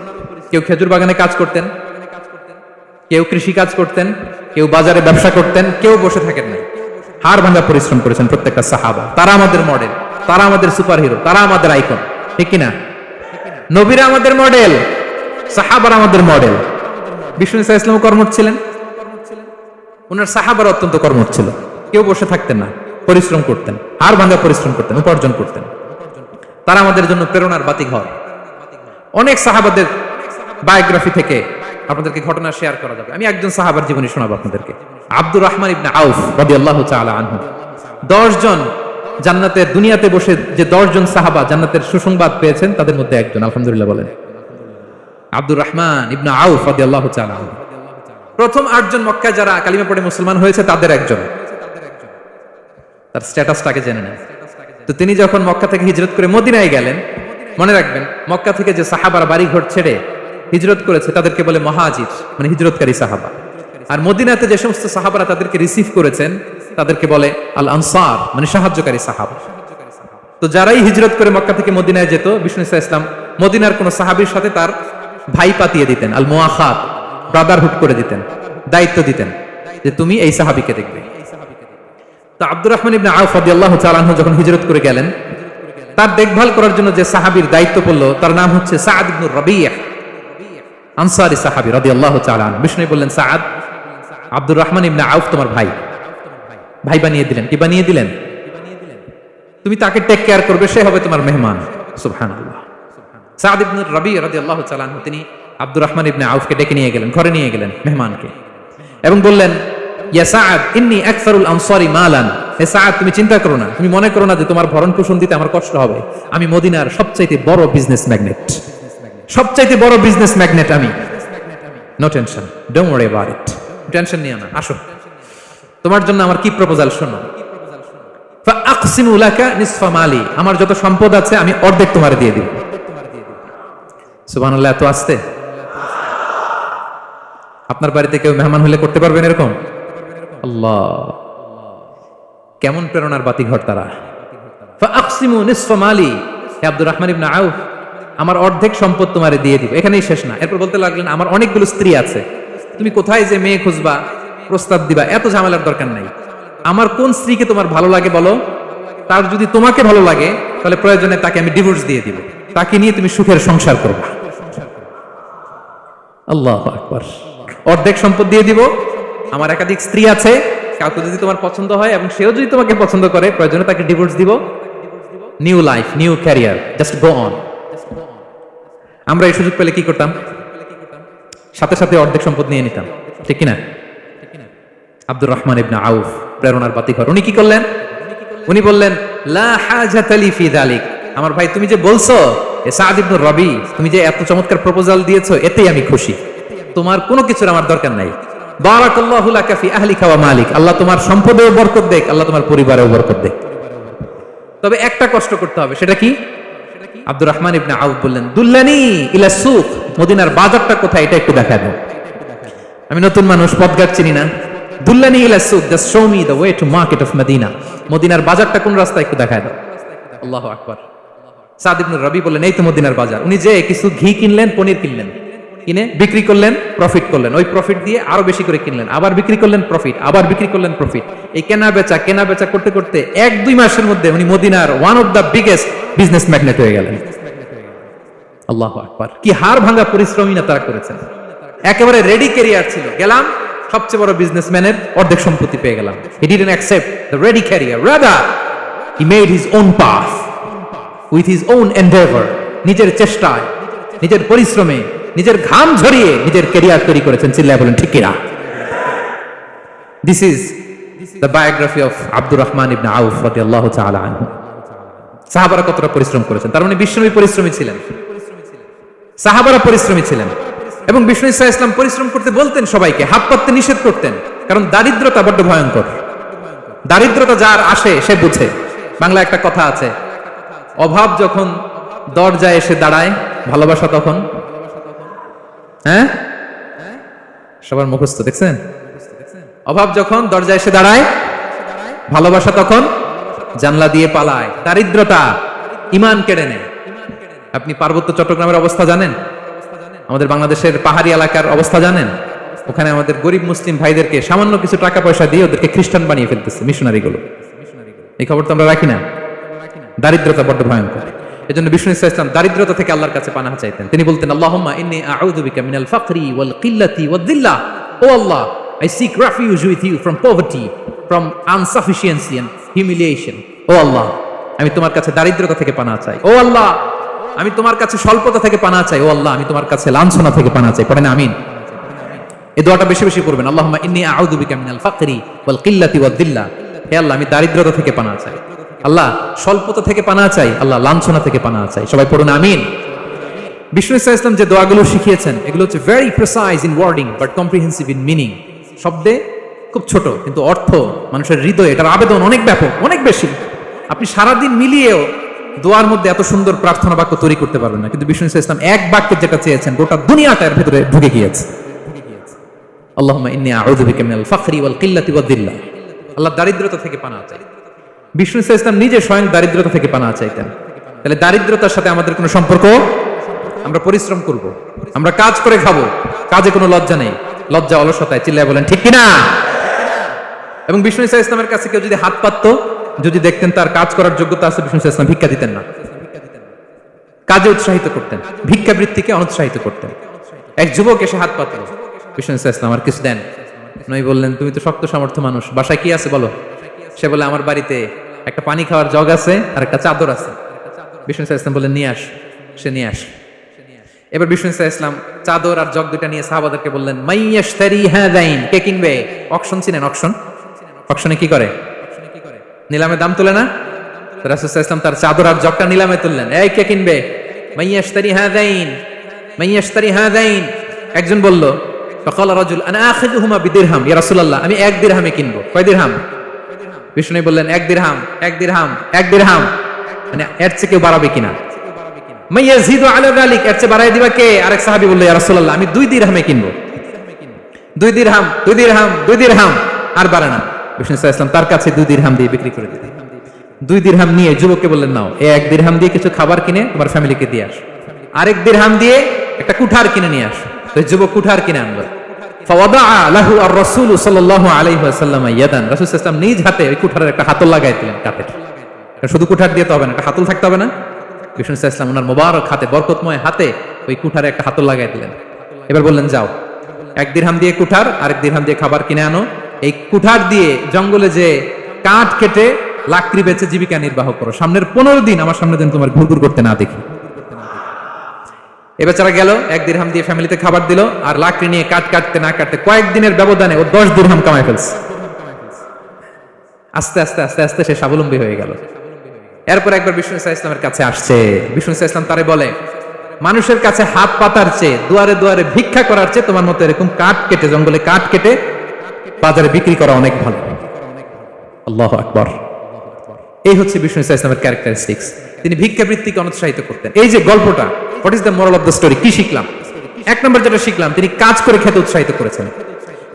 কেউ খেজুর বাগানে কাজ করতেন, কেউ কৃষি কাজ করতেন, কেউ বাজারে ব্যবসা করতেন, কেউ বসে থাকেন না। হাড় ভাঙা পরিশ্রম করেছেন প্রত্যেকটা সাহাবা। তারা আমাদের মডেল, তারা আমাদের সুপার হিরো, তারা আমাদের আইকন, ঠিক কিনা? নবীরা আমাদের মডেল, সাহাবারা আমাদের মডেল। বিষ্ণু ইসলাম কর্মঠ ছিলেন, ওনার সাহাবারা অত্যন্ত কর্মঠ ছিল। কেউ বসে থাকতেন না, পরিশ্রম করতেন, হাড় ভাঙা পরিশ্রম করতেন, উপার্জন করতেন। তারা আমাদের জন্য প্রেরণার বাতিঘর। অনেক সাহাবাদের বায়োগ্রাফি থেকে আপনাদেরকে ঘটনা শেয়ার করা যাবে। আমি একজন সাহাবার জীবনী শোনাবো আপনাদেরকে। আব্দুর রহমান ইবনে আউফ রাদিয়াল্লাহু তাআলা আনহু। 10 জন জান্নাতের, দুনিয়াতে বসে যে 10 জন সাহাবা জান্নাতের সুসংবাদ পেয়েছেন, তাদের মধ্যে একজন, আলহামদুলিল্লাহ বলেন। আব্দুর রহমান ইবনে আউফ রাদিয়াল্লাহু তাআলা আনহু প্রথম 8 জন মক্কায় যারা কালিমা পড়ে মুসলমান হয়েছে তাদের একজন। তার স্ট্যাটাসটাকে জেনে নেন। তো তিনি যখন মক্কা থেকে হিজরত করে মদিনায় গেলেন, মনে রাখবেন মক্কা থেকে যে সাহাবারা বাড়ি ঘর ছেড়ে হিজরত করেছে তাদেরকে বলে মহাজির, মানে হিজরতকারী সাহাবা। আর মদিনাতে যে সমস্ত সাহাবারা তাদেরকে রিসিভ করেছেন তাদেরকে বলে আল আনসার, মানে সাহায্যকারী সাহাবা। তো যারাই হিজরত করে মক্কা থেকে মদিনায় যেত, বিষ্ণু ইসলাম মদিনার কোন সাহাবীর সাথে তার ভাই পাতিয়ে দিতেন, আল মুআখাত, ব্রাদারহুড করে দিতেন, দায়িত্ব দিতেন যে তুমি এই সাহাবীকে দেখবে। তো আব্দুর রহমান ইবনে আউফ রাদিয়াল্লাহু তাআলা আনহু যখন হিজরত করে গেলেন, তার দেখভাল করার জন্য যে সাহাবীর দায়িত্ব পড়লো তার নাম হচ্ছে সাআদ ইবনে রাবিয়া, আনসারী সাহাবী রাদিয়াল্লাহু তাআলা আনহু। বিষ্ণু বললেন, সাআদ, আব্দুর রহমান ইবনে আউফ তোমার ভাই। ভাই বানিয়ে দিলেন। কি বানিয়ে দিলেন? তুমি তাকে টেক কেয়ার করবে, সে হবে তোমার মেহমান। সুবহানাল্লাহ। সাআদ ইবনে রাবিয়া রাদিয়াল্লাহু তাআলা আনহু তিনি আব্দুর রহমান ইবনে আউফকে ডেকে নিয়ে গেলেন, ঘরে নিয়ে গেলেন মেহমানকে, এবং বললেন, ইয়া সাআদ ইন্নী আকসারুল আনসারি মালান। হে সাআদ, তুমি চিন্তা করো না, তুমি মনে করো না যে তোমার ভরণ পোষণ দিতে আমার কষ্ট হবে। আমি মদিনার সবচাইতে বড় বিজনেস ম্যাগনেট, সবচাইতে বড় বিজনেস ম্যাগনেট আমি। No tension, don't worry about it. Tension নিও না, আসো, তোমার জন্য আমার কি প্রপোজাল শোনো। ফাআকসিমু লাকা নিসফা মালি, আমার যত সম্পদ আছে আমি অর্ধেক তোমারে দিয়ে দিব। সুবহানাল্লাহ। এত আস্তে আপনার বাড়িতে কেউ মেহমান হলে করতে পারবেন এরকম? আল্লাহ, কেমন প্রেরণার বাতিঘর তারা। ফাআকসিমু নিসফা মালি, হে আব্দুর রহমান ইবনে আউফ, আমার অর্ধেক সম্পদ তোমারে দিয়ে দিব। এখানেই শেষ না, এরপর বলতে লাগলেন, আমার অনেকগুলো স্ত্রী আছে, তুমি কোথায় যে মেয়ে খুঁজবা, প্রস্তাব দিবা, এত ঝামেলার দরকার নাই। আমার কোন স্ত্রীকে তোমার ভালো লাগে বলো, তার যদি তোমাকে ভালো লাগে তাহলে প্রয়োজনে তাকে আমি ডিভোর্স দিয়ে দিব, তাকে নিয়ে তুমি সুখের সংসার করবা। আল্লাহু আকবার। অর্ধেক সম্পদ দিয়ে দিব, আমার একাধিক স্ত্রী আছে, কাউকে যদি তোমার পছন্দ হয় এবং সেও যদি তোমাকে পছন্দ করে, প্রয়োজনে তাকে ডিভোর্স দিব। New life, new career, just go on. আমরা এই সুযোগ পেলে কি করতাম? সাথে সাথে অর্ধেক সম্পদ নিয়ে নিতাম, ঠিক কিনা? আব্দুর রহমান ইবনে আউফ প্রেরণার বাতিঘর। উনি কি করলেন? উনি বললেন, লা হাজাতা লি ফি যালিক, আমার ভাই তুমি যে বলছো, এ সাআদ ইবনে রাবি, তুমি যে এত চমৎকার প্রপোজাল দিয়েছো, এতেই আমি খুশি। তোমার কোনো কিছুর আমার দরকার নাই। বারাকাল্লাহু লাকা ফি আহলিকা ওয়া মালিক, আল্লাহ তোমার সম্পদেও বরকত দেখ, আল্লাহ তোমার পরিবারেও বরকত দেখ। তবে একটা কষ্ট করতে হবে, সেটা কি? আব্দুর রহমান ইবনে আউফ বললেন, দুল্লানি ইলা সুক, মদিনার বাজারটা কোথায় এটা একটু দেখা দাও। আমি নতুন মানুষ, পথঘাট চিনি না। দুল্লানি ইলা সুক, just show me the way to market of Medina. মদিনার বাজারটা কোন রাস্তায় একটু দেখায় দাও। আল্লাহু আকবার। সাদ ইবনে রাবি বললেন, এই তো মদিনার বাজার। উনি যে কিছু ঘি কিনলেন, পনির কিনলেন, কিনে বিক্রি করলেন, প্রফিট করলেন। ওই প্রফিট দিয়ে আরো বেশি করে কিনলেন, আবার বিক্রি করলেন, প্রফিট, আবার বিক্রি করলেন, প্রফিট। এই কেনা বেচা করতে করতে 1-2 মাসের মধ্যে উনি মদিনার one of the biggest business magnate হয়ে গেলেন। আল্লাহু আকবার। কি হাড় ভাঙা পরিশ্রমী না তারা করেছেন। একেবারে রেডি ক্যারিয়ার ছিল, গেলাম সবচেয়ে বড় বিজনেসম্যানের অর্ধেক সম্পত্তি পেয়ে গেলাম। He didn't accept the ready career, rather he made his own path with his own endeavor. নিজের চেষ্টায়, নিজের পরিশ্রমে, নিজের ঘাম ঝরিয়ে নিজের ক্যারিয়ার তৈরি করেছেন। চিল্লায় বলেন ঠিক কিনা? This is the biography of Abdur Rahman ইবনে আউফ রাদিয়াল্লাহু তাআলা আনহু। সাহাবারা কতটা পরিশ্রম করেছেন, তার মানে বিশ্বনবী পরিশ্রমী ছিলেন, সাহাবারা পরিশ্রমী ছিলেন। এবং বিষ্ণু ইসলাম পরিশ্রম করতে বলতেন সবাইকে, হাত পাততে নিষেধ করতেন, কারণ দারিদ্রতা বড্ড ভয়ঙ্কর। দারিদ্রতা যার আসে সে বুঝে। বাংলা একটা কথা আছে, অভাব যখন দরজায় এসে দাঁড়ায়, ভালোবাসা তখন সবার মুখস্থ দেখছেন? অভাব যখন দরজায় এসে দাঁড়ায়, ভালোবাসা তখন জানলা দিয়ে পালায়। দারিদ্রতা ঈমান কেড়ে নেয়। আপনি পার্বত্য চট্টগ্রামের অবস্থা জানেন? আমাদের বাংলাদেশের পাহাড়ি এলাকার অবস্থা জানেন? ওখানে আমাদের গরিব মুসলিম ভাইদেরকে সামান্য কিছু টাকা পয়সা দিয়ে ওদেরকে খ্রিস্টান বানিয়ে ফেলতেছে মিশনারিগুলো। এই খবর তো আমরা রাখি না। দারিদ্রতা বড্ড ভয়ঙ্কর। এজন্য বিষ্ণু ইসলাম দারিদ্রতা থেকে আল্লাহর কাছে পানাহ চাইতেন। তিনি বলতেন, আল্লাহুম্মা ইন্নী আউযু বিকা মিনাল ফাকরি ওয়াল কিল্লাতি ওয়াদ-দিল্লাহ। ও আল্লাহ, I seek refuge with you from poverty, from insufficiency and humiliation. ও আল্লাহ, আমি তোমার কাছে দারিদ্রতা থেকে পানাহ চাই। ও আল্লাহ, আমি তোমার কাছে স্বল্পতা থেকে পানাহ চাই। ও আল্লাহ, আমি তোমার কাছে লাঞ্ছনা থেকে পানাহ চাই। পড়েন আমিন। এই দোয়াটা বেশি বেশি করবেন। আল্লাহুম্মা ইন্নী আউযু বিকা মিনাল ফাকরি ওয়াল কিল্লাতি ওয়াদ-দিল্লাহ। হে আল্লাহ, আমি দারিদ্রতা থেকে পানাহ চাই। আল্লাহ, স্বল্পতা থেকে পানাহ চাই। আল্লাহ, লাঞ্ছনা থেকে পানাহ চাই। সবাই পড়ুন আমিন। বিষ্ণু ইসলাম যে দোয়াগুলো শিখিয়েছেন এগুলো হচ্ছে very precise in wording but comprehensive in meaning. শব্দে খুব ছোট কিন্তু অর্থ মানুষের হৃদয়ে এটার আবেদন অনেক ব্যাপক, অনেক বেশি। আপনি সারাদিন মিলিয়েও দোয়ার মধ্যে এত সুন্দর প্রার্থনা বাক্য তৈরি করতে পারবেন না, কিন্তু বিষ্ণু ইসলাম এক বাক্যে যেটা চেয়েছেন গোটা দুনিয়াটার ভেতরে ঢুকে গিয়েছে। আল্লাহুম্মা ইন্নী আউযু বিকা মিনাল ফাকরি ওয়াল কিল্লাতি ওয়াদ-দিল্লাহ। আল্লাহ, দারিদ্রতা থেকে পানাহ চাই। বিষ্ণু ইসলাম নিজে স্বয়ং দারিদ্রতা থেকে পানাহ চাইতেন। তাহলে দারিদ্রতার সাথে আমাদের কোনো সম্পর্ক? আমরা পরিশ্রম করব, আমরা কাজ করে খাবো, কাজে কোনো লজ্জা নেই। লজ্জা অলসতায় চিল্লায় বলেন ঠিক কিনা? এবং বিষ্ণু ইসলামের কাছে কেউ যদি হাত পাততো, যদি দেখতেন তার কাজ করার যোগ্যতা আছে, বিষ্ণু ইসলাম ভিক্ষা দিতেন না, কাজে উৎসাহিত করতেন, ভিক্ষাবৃত্তিকে অনুৎসাহিত করতেন। এক যুবক এসে হাত পাতল, বিষ্ণু ইসলাম আর কিছু দেন। নই বললেন, তুমি তো শক্ত সামর্থ্য মানুষ, বাসায় কি আছে বলো? সে বলে, আমার বাড়িতে একটা পানি খাওয়ার জগ আছে আর একটা চাদর আছে। বিষ্ণু ইসলাম বললেন, নিয়ে আস। সে নিয়ে আস। এবার বিষ্ণু ইসলাম চাদর আর জগ দুইটা নিয়ে সাহাবাদেরকে বললেন, মাইয়াশতারি হাযাইন, কে কিনবে? অকশন চিনেন? অকশন, অকশনে কি করে? নিলামে দাম তোলে না? রাসূল সাল্লাল্লাহু আলাইহি ওয়াসাল্লাম তার চাদর আর জগটা নিলামে তুললেন। এই কে কিনবে? মাইয়াশতারি হাযাইন, মাইয়াশতারি হাযাইন। একজন বলল, ফাকাল রাজুল আনা আখিযুহুমা বিদিরহাম, ইয়া রাসূলুল্লাহ, আমি 1 দিরহামে কিনবো। কয় দিরহাম? বিষ্ণু বললেন 1 দিরহাম, 1 দিরহাম, 1 দিরহাম। মানে এর চেয়ে কেউ বাড়াবে কিনা? মাইয়াজিদু আলা যালিক, এর চেয়ে বাড়ায় দিবা কে? আরেক সাহাবী বলল, ইয়া রাসূলুল্লাহ, আমি 2 দিরহামে কিনবো। 2 দিরহাম, 2 দিরহাম, 2 দিরহাম, আর বাড়ে না। বিষ্ণু ইসলাম তার কাছে 2 দিরহাম দিয়ে বিক্রি করে দিলেন। 2 দিরহাম নিয়ে যুবককে বললেন, নাও, এই 1 দিরহাম দিয়ে কিছু খাবার কিনে তোমার ফ্যামিলিকে দিয়ে আস। আরেক দিরহাম দিয়ে একটা কুঠার কিনে নিয়ে আস। তো যুবক কুঠার কিনে আনলো। ফাওয়াদাআ লাহু আর-রাসূল সাল্লাল্লাহু আলাইহি ওয়াসাল্লাম ইয়াদান, রাসূল সাল্লাল্লাহু আলাইহি ওয়াসাল্লাম নিজ হাতে ওই কুঠারের একটা হাতল লাগাই দিলেন কাঠের। শুধু কুঠার দিয়ে তো হবে না, একটা হাতল থাকতে হবে না? বিষ্ণু ইসলাম ওনার মোবারক হাতে, বরকতময় হাতে ওই কুঠারে একটা হাতল লাগাই দিলেন। এবার বললেন, যাও, 1 দিরহাম দিয়ে কুঠার, আরেক দিরহাম দিয়ে খাবার কিনে আনো। এই কুঠার দিয়ে জঙ্গলে যে কাঠ কেটে লাকড়ি বেচে জীবিকা নির্বাহ করো। সামনের 15 দিন আমার সামনে যেন তোমার ঘুরঘুর করতে না দেখি। এবার বেচারা গেল, 1 দিরহাম দিয়ে ফ্যামিলিতে খাবার দিল, আর লাকড়ি নিয়ে কাঠ কাটতে না কাটতে কয়েকদিনের ব্যবধানে ও 10 দিরহাম কামাই ফেলছে। আস্তে আস্তে আস্তে আস্তে সে স্বাবলম্বী হয়ে গেল। এরপর একবার বিষ্ণু ইসলামের কাছে আসছে। বিষ্ণু ইসলাম তারে বলে, মানুষের কাছে হাত পাতার চেয়ে, দুয়ারে দুয়ারে ভিক্ষা করার চেয়ে তোমার মতো এরকম কাঠ কেটে, জঙ্গলে কাঠ কেটে বাজারে বিক্রি করা অনেক ভালো। আল্লাহু আকবার। এই হচ্ছে বিষ্ণু ইসলামের ক্যারেক্টারিস্টিক্স। তিনি ভিক্ষাবৃত্তিকে অনুৎসাহিত করতেন। এই যে গল্পটা, what is the moral of the story? কি শিখলাম? 1 নম্বর যেটা শিখলাম, তিনি কাজ করে খেতে উৎসাহিত করেছেন।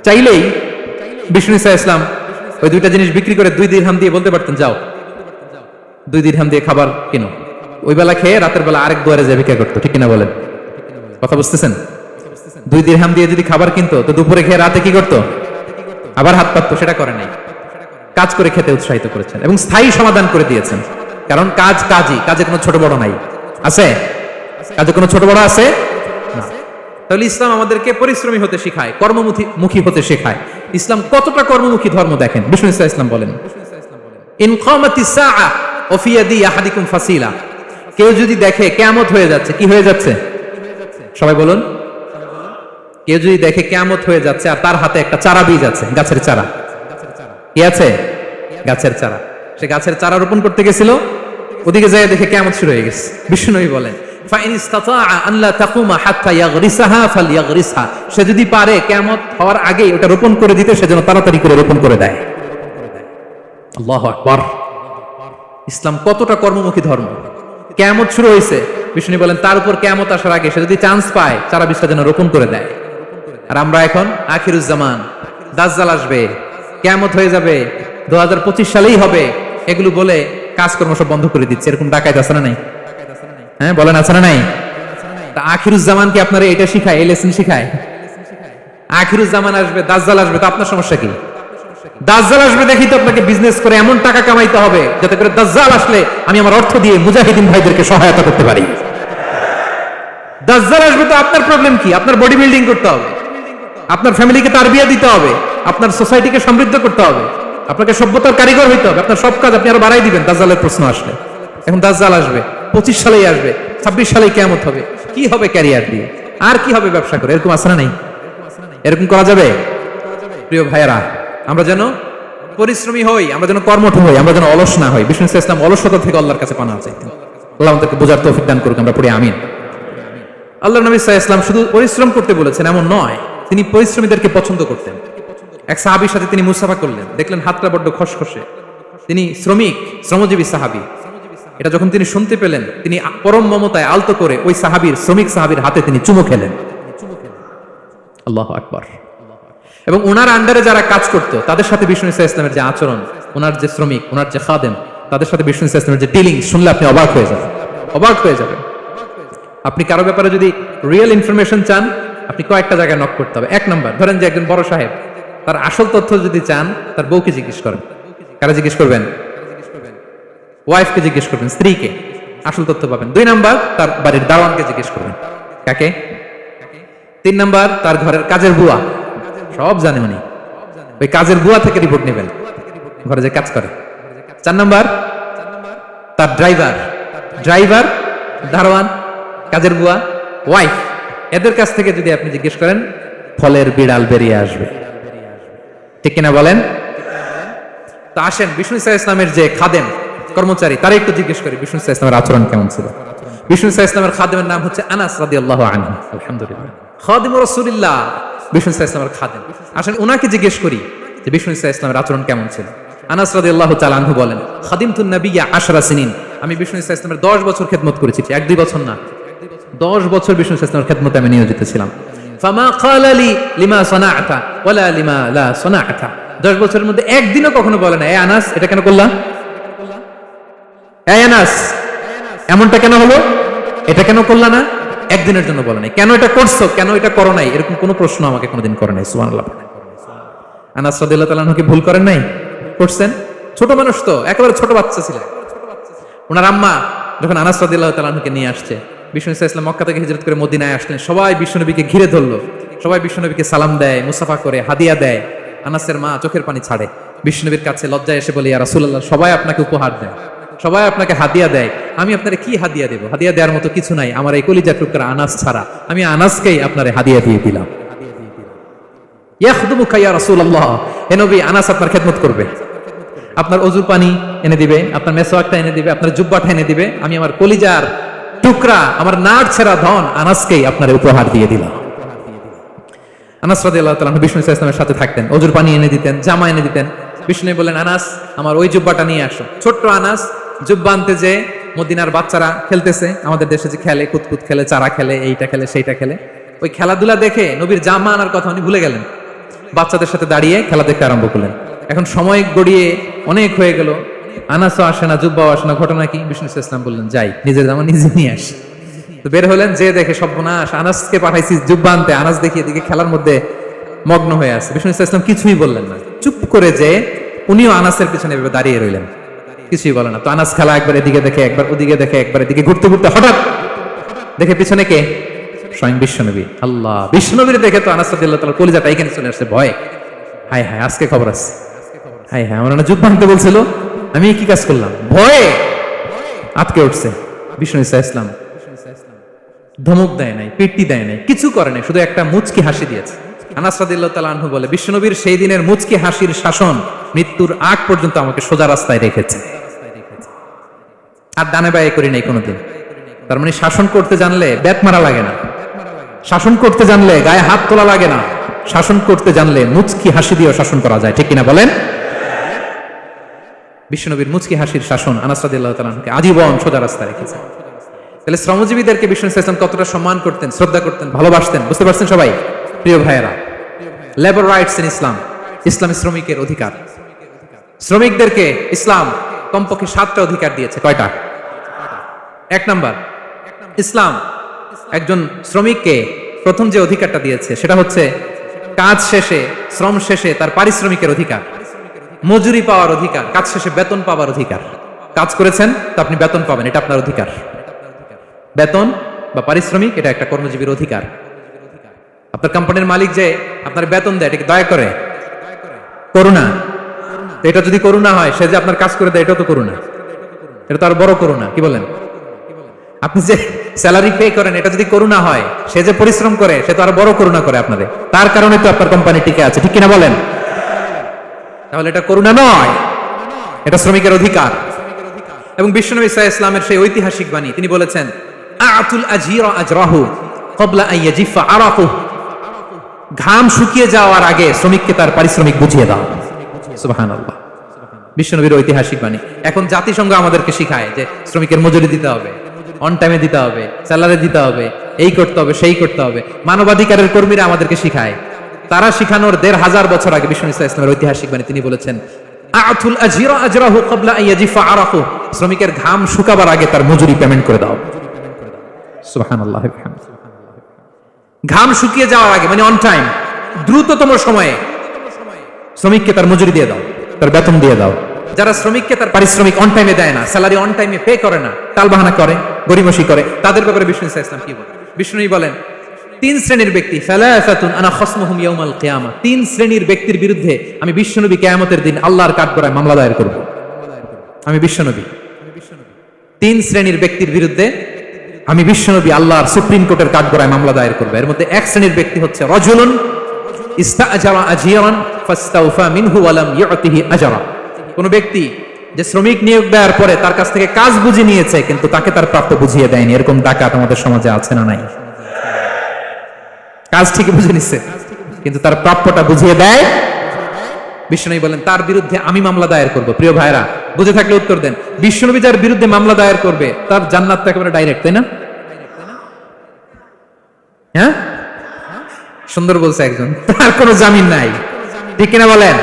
চাইলেই বিষ্ণু ইসলাম ওই 2টা জিনিস বিক্রি করে 2 দিরহাম দিয়ে বলতে পারতেন, যাও 2 দিরহাম দিয়ে খাবার কিনো। ওই বেলা খেয়ে রাতের বেলা আরেক দুয়ারে যে ভিক্ষা করতো, ঠিক কিনা বলেন? কথা বুঝতেছেন? 2 দিরহাম দিয়ে যদি খাবার কিনতো তো দুপুরে খেয়ে রাতে কি করতো? আবার হাত পাততো। সেটা করে নাই। কাজ করে খেতে উৎসাহিত করেছেন এবং স্থায়ী সমাধান করে দিয়েছেন। কারণ কাজ কাজই, কাজে কোনো ছোট বড় নাই। আছে? কাজে কোনো ছোট বড় আছে না। তাহলে ইসলাম আমাদেরকে পরিশ্রমী হতে শেখায়, কর্মমুখী হতে শেখায়। ইসলাম কতটা কর্মমুখী ধর্ম দেখেন। বিষ্ণু ইসলাম বলেন, ইন কামাতিস সাআ ওয়া ফি ইয়াদি আহাদিকুম ফাসিলা, কেউ যদি দেখে কিয়ামত হয়ে যাচ্ছে, কি হয়ে যাচ্ছে? সবাই বলুন। কেউ যদি দেখে কিয়ামত হয়ে যাচ্ছে আর তার হাতে একটা চারা বীজ আছে, গাছের চারা। কি আছে? গাছের চারা। সে গাছের চারা রোপণ করতে গেছিল, ওদিকে যায় দেখে কিয়ামত শুরু হয়ে গেছে। বিষ্ণু নবী বলেন, ফাইন ইসতাতাআ আন লা তাকুমা হাত্তা ইয়াগরিসাহা ফালইয়াগরিসহা, সে যদি পারে কিয়ামত হওয়ার আগে ওটা রোপণ করে দিতে, সে যেন তাড়াতাড়ি করে রোপণ করে দেয়। আল্লাহু আকবার। ইসলাম কতটা কর্মমুখী ধর্ম। কিয়ামত শুরু হয়েছে, বিষ্ণু বলেন তার উপর কিয়ামত আসার আগে সে যদি চান্স পায় চারা বীজটা যেন রোপণ করে দেয়। আর আমরা এখন আখিরুজ্জামান, দাজ্জাল আসবে, কিয়ামত হয়ে যাবে, 2025 সালেই হবে, এগুলো বলে কাজকর্ম সব বন্ধ করে দিচ্ছে। এরকম ডাকাত আছে না নাই? হ্যাঁ বলেন, আছে না নাই? তা আখিরুজ্জামান কি আপনারা এটা শিখায়, এই লেসন শিখায়? আখিরুজ্জামান আসবে, দাজ্জাল আসবে, তো আপনার সমস্যা কি? দাজ্জাল আসবে দেখি তো আপনাকে বিজনেস করে এমন টাকা কামাইতে হবে যাতে করে দাজ্জাল আসলে আমি আমার অর্থ দিয়ে মুজাহিদিন ভাইদেরকে সহায়তা করতে পারি। দাজ্জাল আসবে তো আপনার প্রবলেম কি? আপনার বডি বিল্ডিং করতে হবে, আপনার ফ্যামিলিকে তারবিয়া দিতে হবে, আপনার সোসাইটিকে সমৃদ্ধ করতে হবে, আপনাকে সভ্যতার কারিগর হইতে হবে। আপনার সব কাজ আপনি আরো বাড়াই দিবেন দাজ্জালের প্রশ্ন আসলে। এখন দাজ্জাল আসবে, 25 সালেই আসবে, 26 সালেই কিয়ামত হবে। কি হবে ক্যারিয়ার দিয়ে? আর কি হবে ব্যবসা করে? এরকম আছে না নাই? এরকম করা যাবে? প্রিয় ভাইয়েরা, আমরা যেন পরিশ্রমী হই, আমরা যেন কর্মঠ হই, আমরা যেন অলস না হই। বিষ্ণু ইসলাম অলসতা থেকে আল্লাহর কাছে পানা চাইতেন। আল্লাহ আমাদেরকে বোঝার তৌফিক দান করুক, আমরা পড়ি আমিন। আল্লাহ নবী সাল্লাল্লাহু আলাইহি ওয়াসাল্লাম শুধু পরিশ্রম করতে বলেছেন এমন নয়, তিনি পরিশ্রমীদেরকে পছন্দ করতেন। এক সাহাবীর সাথে তিনি মুসাফা করলেন, দেখলেন হাতটা বড্ড খসখসে, তিনি শ্রমিক, শ্রমজীবী সাহাবী। এটা যখন তিনি শুনতে পেলেন, তিনি পরম মমতায় আলতো করে ওই সাহাবীর, শ্রমিক সাহাবীর হাতে তিনি চুমু খেলেন। আল্লাহু আকবার। এবং ওনার আন্ডারে যারা কাজ করতো তাদের সাথে বিষ্ণু ইসলামের যে আচরণ, ওনার যে শ্রমিক, ওনার যে খাদেম, তাদের সাথে বিষ্ণু ইসলামের যে ডিলিং শুনলে আপনি অবাক হয়ে যাবেন, অবাক হয়ে যাবেন। আপনি কারো ব্যাপারে যদি রিয়েল ইনফরমেশন চান, আপনি কয়েকটা জায়গায় নক করতে হবে। এক নাম্বার, ধরেন যে একজন বড় সাহেব, তার আসল তথ্য যদি চান, তার বউকে জিজ্ঞেস করেন। কারা জিজ্ঞেস করবেন? ওয়াইফকে জিজ্ঞেস করবেন, স্ত্রীকে, আসল তথ্য পাবেন। 2 নাম্বার, তার বাড়ির দারোয়ানকে জিজ্ঞেস করবেন। কাকে? 3 নাম্বার, তার ঘরের কাজের বুয়া, সব জানে উনি, ওই কাজের বুয়া থেকে রিপোর্ট নেবেন, ঘরে যে কাজ করে। 4 নাম্বার, তার ড্রাইভার, দারোয়ান, কাজের বুয়া, ওয়াইফ, এদের কাছ থেকে যদি আপনি জিজ্ঞেস করেন, ফলের বিড়াল বেরিয়ে আসবে। ঠিক কিনা বলেন? তো আসেন বিষ্ণু ইসলামের যে খাদেম, কর্মচারী, তারা একটু জিজ্ঞেস করি বিষ্ণু ইসলামের আচরণ কেমন ছিল। বিষ্ণু ইসলামের খাদেমের নাম হচ্ছে আনাস রাদিয়াল্লাহু আনহু। আলহামদুলিল্লাহ, খাদিমু রাসূলিল্লাহ, বিষ্ণু ইসলামের খাদেম। আসেন ওনাকে জিজ্ঞেস করি যে বিষ্ণু ইসলামের আচরণ কেমন ছিল। আনাস রাদিয়াল্লাহু তাআলা আনহু বলেন, খাদিমতুন নাবিয়্যা 10 সিনিন, আমি বিষ্ণু ইসলামের 10 বছর খেদমত করেছি। 1-2 বছর না, 10 বছর বিষ্ণু ইসলামের খেদমতে আমি নিয়োজিত ছিলাম। ফামা ক্বালা লি লিমা সানা'তা ওয়ালা লিমা লা সানা'তা, 10 বছরের মধ্যে একদিনও কখনো বলে না, এ আনাস এটা কেন করলা, এ আনাস এমনটা কেন হলো, এটা কেন করলা না, একদিনের জন্য বলে নাই। কেন এটা করছো, কেন এটা করো নাই, এরকম কোনো প্রশ্ন আমাকে কোনোদিন করে নাই। সুবহানাল্লাহ। আনাস রাদিয়াল্লাহু তাআলা আনহু কি ভুল করেন নাই? করছেন। ছোট মানুষ তো, একেবারে ছোট বাচ্চা ছিলেন। ওনার আম্মা যখন আনাস রাদিয়াল্লাহু তাআলা আনহুকে নিয়ে আসছে, বিষ্ণু ইসলাম মক্কা থেকে হিজরত করে মদিনায় আসলেন, সবাই বিশ্বনবীকে ঘিরে ধরলো, সবাই বিশ্বনবীকে সালাম দেয়, মুসাফা করে, হাদিয়া দেয়। আনাসের মা চোখের পানি ছাড়ে, বিশ্বনবীর কাছে লজ্জায় এসে বলে, ইয়া রাসূলুল্লাহ, সবাই আপনাকে উপহার দেয়, সবাই আপনাকে হাদিয়া দেয়, আমি আপনারে কি হাদিয়া দেব? হাদিয়া দেওয়ার মতো কিছু নাই আমার এই কলিজার টুকরা আনাস ছাড়া, আমি আনাসকেই আপনারে হাদিয়া দিয়ে দিলাম। ইয়াখদুমুকা ইয়া রাসূলুল্লাহ, হে নবী, আনাস আপনার খেদমত করবে, আপনার ওযুর পানি এনে দিবে, আপনার মেসওয়াকটা এনে দিবে, আপনার জুব্বাটা এনে দিবে, আমি আমার কলিজার টুকরা, আমার নাড় ছেঁড়া ধন আনাসকেই আপনারে উপহার দিয়ে দিলাম। আনাস রাদিয়াল্লাহু তাআলা বিষ্ণু ইসলামের সাথে থাকতেন, ওযুর পানি এনে দিতেন, জামা এনে দিতেন। বিষ্ণু বললেন, আনাস আমার ওই জুব্বাটা নিয়ে আসো। ছোট্ট আনাস জুব্বা আনতে যে মদিনার বাচ্চারা খেলতেছে, আমাদের দেশে যে খেলে, কুতকুত খেলে, চারা খেলে, এইটা খেলে, সেইটা খেলে, ওই খেলাধুলা দেখে নবীর জামা আনার কথা উনি ভুলে গেলেন। বাচ্চাদের সাথে দাঁড়িয়ে খেলা দেখতে আরম্ভ করলেন। এখন সময় গড়িয়ে অনেক হয়ে গেল, আনাসও আসে না, জুব্বাও আসে না। ঘটনা কি? বিষ্ণু ইসলাম বললেন, যাই নিজের জামা নিজে নিয়ে আসি। তো বের হলেন, যে দেখে সর্বনাশ, আনাসকে পাঠাইছি জুব্বা আনতে, আনাস দেখিয়ে দিকে খেলার মধ্যে মগ্ন হয়ে আছে। বিষ্ণু ইসলাম কিছুই বললেন না, চুপ করে যে উনিও আনাসের পিছনে এভাবে দাঁড়িয়ে রইলেন, কিছুই বলে না। তো আনাস খেলা একবার এদিকে দেখে, একবার ওদিকে দেখে, একবার এদিকে ঘুরতে ঘুরতে হঠাৎ দেখে পিছনে কে? স্বয়ং বিশ্বনবী। আল্লাহ, বিশ্বনবীর দেখে তো আনাস রাদিয়াল্লাহু তাআলা কলিজাটা এখানে চলে আসছে, ভয়। হায় হায়, আজকে খবর আছে, হায় হায়, আমার না যুদ্ধ আনতে বলছিল, আমি কি কাজ করলাম, ভয়ে আটকে উঠছে। বিষ্ণু ইসলাম ধমক দেয় নাই, পিট্টি দেয় নাই, কিছু করে নাই, শুধু একটা মুচকি হাসি দিয়েছে। আনাস রাদিয়াল্লাহু তাআলা আনহু বলে, বিশ্বনবীর সেই দিনের মুচকি হাসির শাসন মৃত্যুর আগ পর্যন্ত আমাকে সোজা রাস্তায় রেখেছে, আর ডানে বায়ে করি নাই কোনোদিন। তার মানে শাসন করতে জানলে ব্যাট মারা লাগে না, শাসন করতে জানলে গায়ে হাত তোলা লাগে না, শাসন করতে জানলে মুচকি হাসি দিয়েও শাসন করা যায়। ঠিক কিনা বলেন? বিশ্বনবীর মুচকি হাসির শাসন আনাস রাদিয়াল্লাহু তাআলা আনহুকে আজীবন সোজা রাস্তায় রেখেছে। তাহলে শ্রমজীবীদেরকে বিষ্ণু ইসলাম কতটা সম্মান করতেন, শ্রদ্ধা করতেন, ভালোবাসতেন, বুঝতে পারছেন সবাই? প্রিয় ভাইয়েরা, লেবার রাইটস ইন ইসলাম, ইসলামী শ্রমিকের অধিকার। শ্রমিকদেরকে ইসলাম কমপক্ষে 7টা অধিকার দিয়েছে। কয়টা? 1 নাম্বার, ইসলাম একজন শ্রমিককে প্রথম যে অধিকারটা দিয়েছে সেটা হচ্ছে কাজ শেষে, শ্রম শেষে তার পারিশ্রমিকের অধিকার, মজুরি পাওয়ার অধিকার, কাজ শেষে বেতন পাওয়ার অধিকার। কাজ করেছেন তো আপনি বেতন পাবেন, এটা আপনার অধিকার। বেতন বা পারিশ্রমিক এটা একটা কর্মজীবীর অধিকার। আপনার কোম্পানির মালিক যে আপনার বেতন দেয়, এটা কি দয়া করে? করুণা। তো এটা যদি করুণা হয়, সে যে আপনার কাজ করে দেয়, এটাও তো করুণা। এটা তো আর বড় করুণা, কি বলেন? আপনি যে স্যালারি পে করেন, এটা যদি করুণা হয়, সে যে পরিশ্রম করে, সে তো আরো বড় করুণা করে আপনাদের। তার কারণে তো আপনার কোম্পানি টিকে আছে, ঠিক কিনা বলেন? তাহলে এটা করুণা নয়, এটা শ্রমিকের অধিকার। এবং বিশ্বনবী সাল্লাল্লাহু আলাইহি ওয়াসাল্লামের সেই ঐতিহাসিক বাণী, তিনি বলেছেন, আতুল আজীরা আজরাহু ক্বাবলা আন ইয়াজিফা আরাকু। ঘাম শুকিয়ে যাওয়ার আগে শ্রমিককে তার পারিশ্রমিক বুঝিয়ে দাও। সুবহানাল্লাহ, বিশ্বনবীর ঐতিহাসিক বাণী। এখন জাতিসংঘ আমাদেরকে শিখায় যে শ্রমিকের মজুরি দিতে হবে, অন টাইমে দিতে হবে, স্যালারি দিতে হবে, এই করতে হবে, সেই করতে হবে। মানবাধিকারের কর্মীরা আমাদেরকে শিখায়। তারা শিখানোর 1500 বছর আগে বিশ্বনবী সাল্লাল্লাহু আলাইহি ওয়াসাল্লামের ঐতিহাসিক বাণী, তিনি বলেছেন, আতুল আজীরা আজরাহু ক্বাবলা আন ইয়াজিফা আরাকু। শ্রমিকের ঘাম শুকাবার আগে তার মজুরি পেমেন্ট করে দাও। সুবহানাল্লাহ। ঘাম শুকিয়ে যাওয়ার আগে, মানে অন টাইম, দ্রুততম সময়ে শ্রমিককে তার মজুরি দিয়ে দাও, তার বেতন দিয়ে দাও। যারা শ্রমিককে তার পারিশ্রমিক অন টাইমে দেয় না, স্যালারি অন টাইমে পে করে না, টালবাহানা করে, গরিমসি করে, তাদের ব্যাপারে বিষ্ণু সাল্লাল্লাহু আলাইহি ওয়াসাল্লাম কি বলেন? বিষ্ণু বলেন, 3 শ্রেণীর ব্যক্তি, সালাসাতুন আনা খাসমুহুম ইয়াউমাল কিয়ামা। 3 শ্রেণীর ব্যক্তির বিরুদ্ধে আমি বিশ্বনবী কিয়ামতের দিন আল্লাহর কাঠগড়ায় মামলা দায়ের করব। আমি বিশ্বনবী 3 শ্রেণীর ব্যক্তির বিরুদ্ধে আমি বিশ্বনবী আল্লাহর সুপ্রিম কোর্টের কাঠগড়ায় মামলা দায়ের করব। এর মধ্যে 1 শ্রেণীর ব্যক্তি হচ্ছে রাজুলুন ইস্তাআজারা আজিরান ফাস্তাওফা মিনহু ওয়া লাম ইউতিহি আজরা। কোন ব্যক্তি যে শ্রমিক নিয়োগ দেওয়ার পরে তার কাছ থেকে কাজ বুঝে নিয়েছে, কিন্তু তাকে তার প্রাপ্য বুঝিয়ে দেয়নি। এরকম ডাকাত আমাদের সমাজে আছে না নাই? কাজ ঠিকই বুঝে নিচ্ছে, কিন্তু তার প্রাপ্যটা বুঝিয়ে দেয়। বিশ্বনবী বলেন, তার বিরুদ্ধে আমি মামলা দায়ের করব। প্রিয় ভাইরা, বুঝে থাকলে উত্তর দেন। বিশ্বনবী যার বিরুদ্ধে মামলা দায়ের করবে, তার জান্নাত তো একেবারে ডাইরেক্ট, তাই না? হ্যাঁ, সুন্দর বলছে একজন, তার কোনো জামিন নাই, ঠিক কিনা বলেন?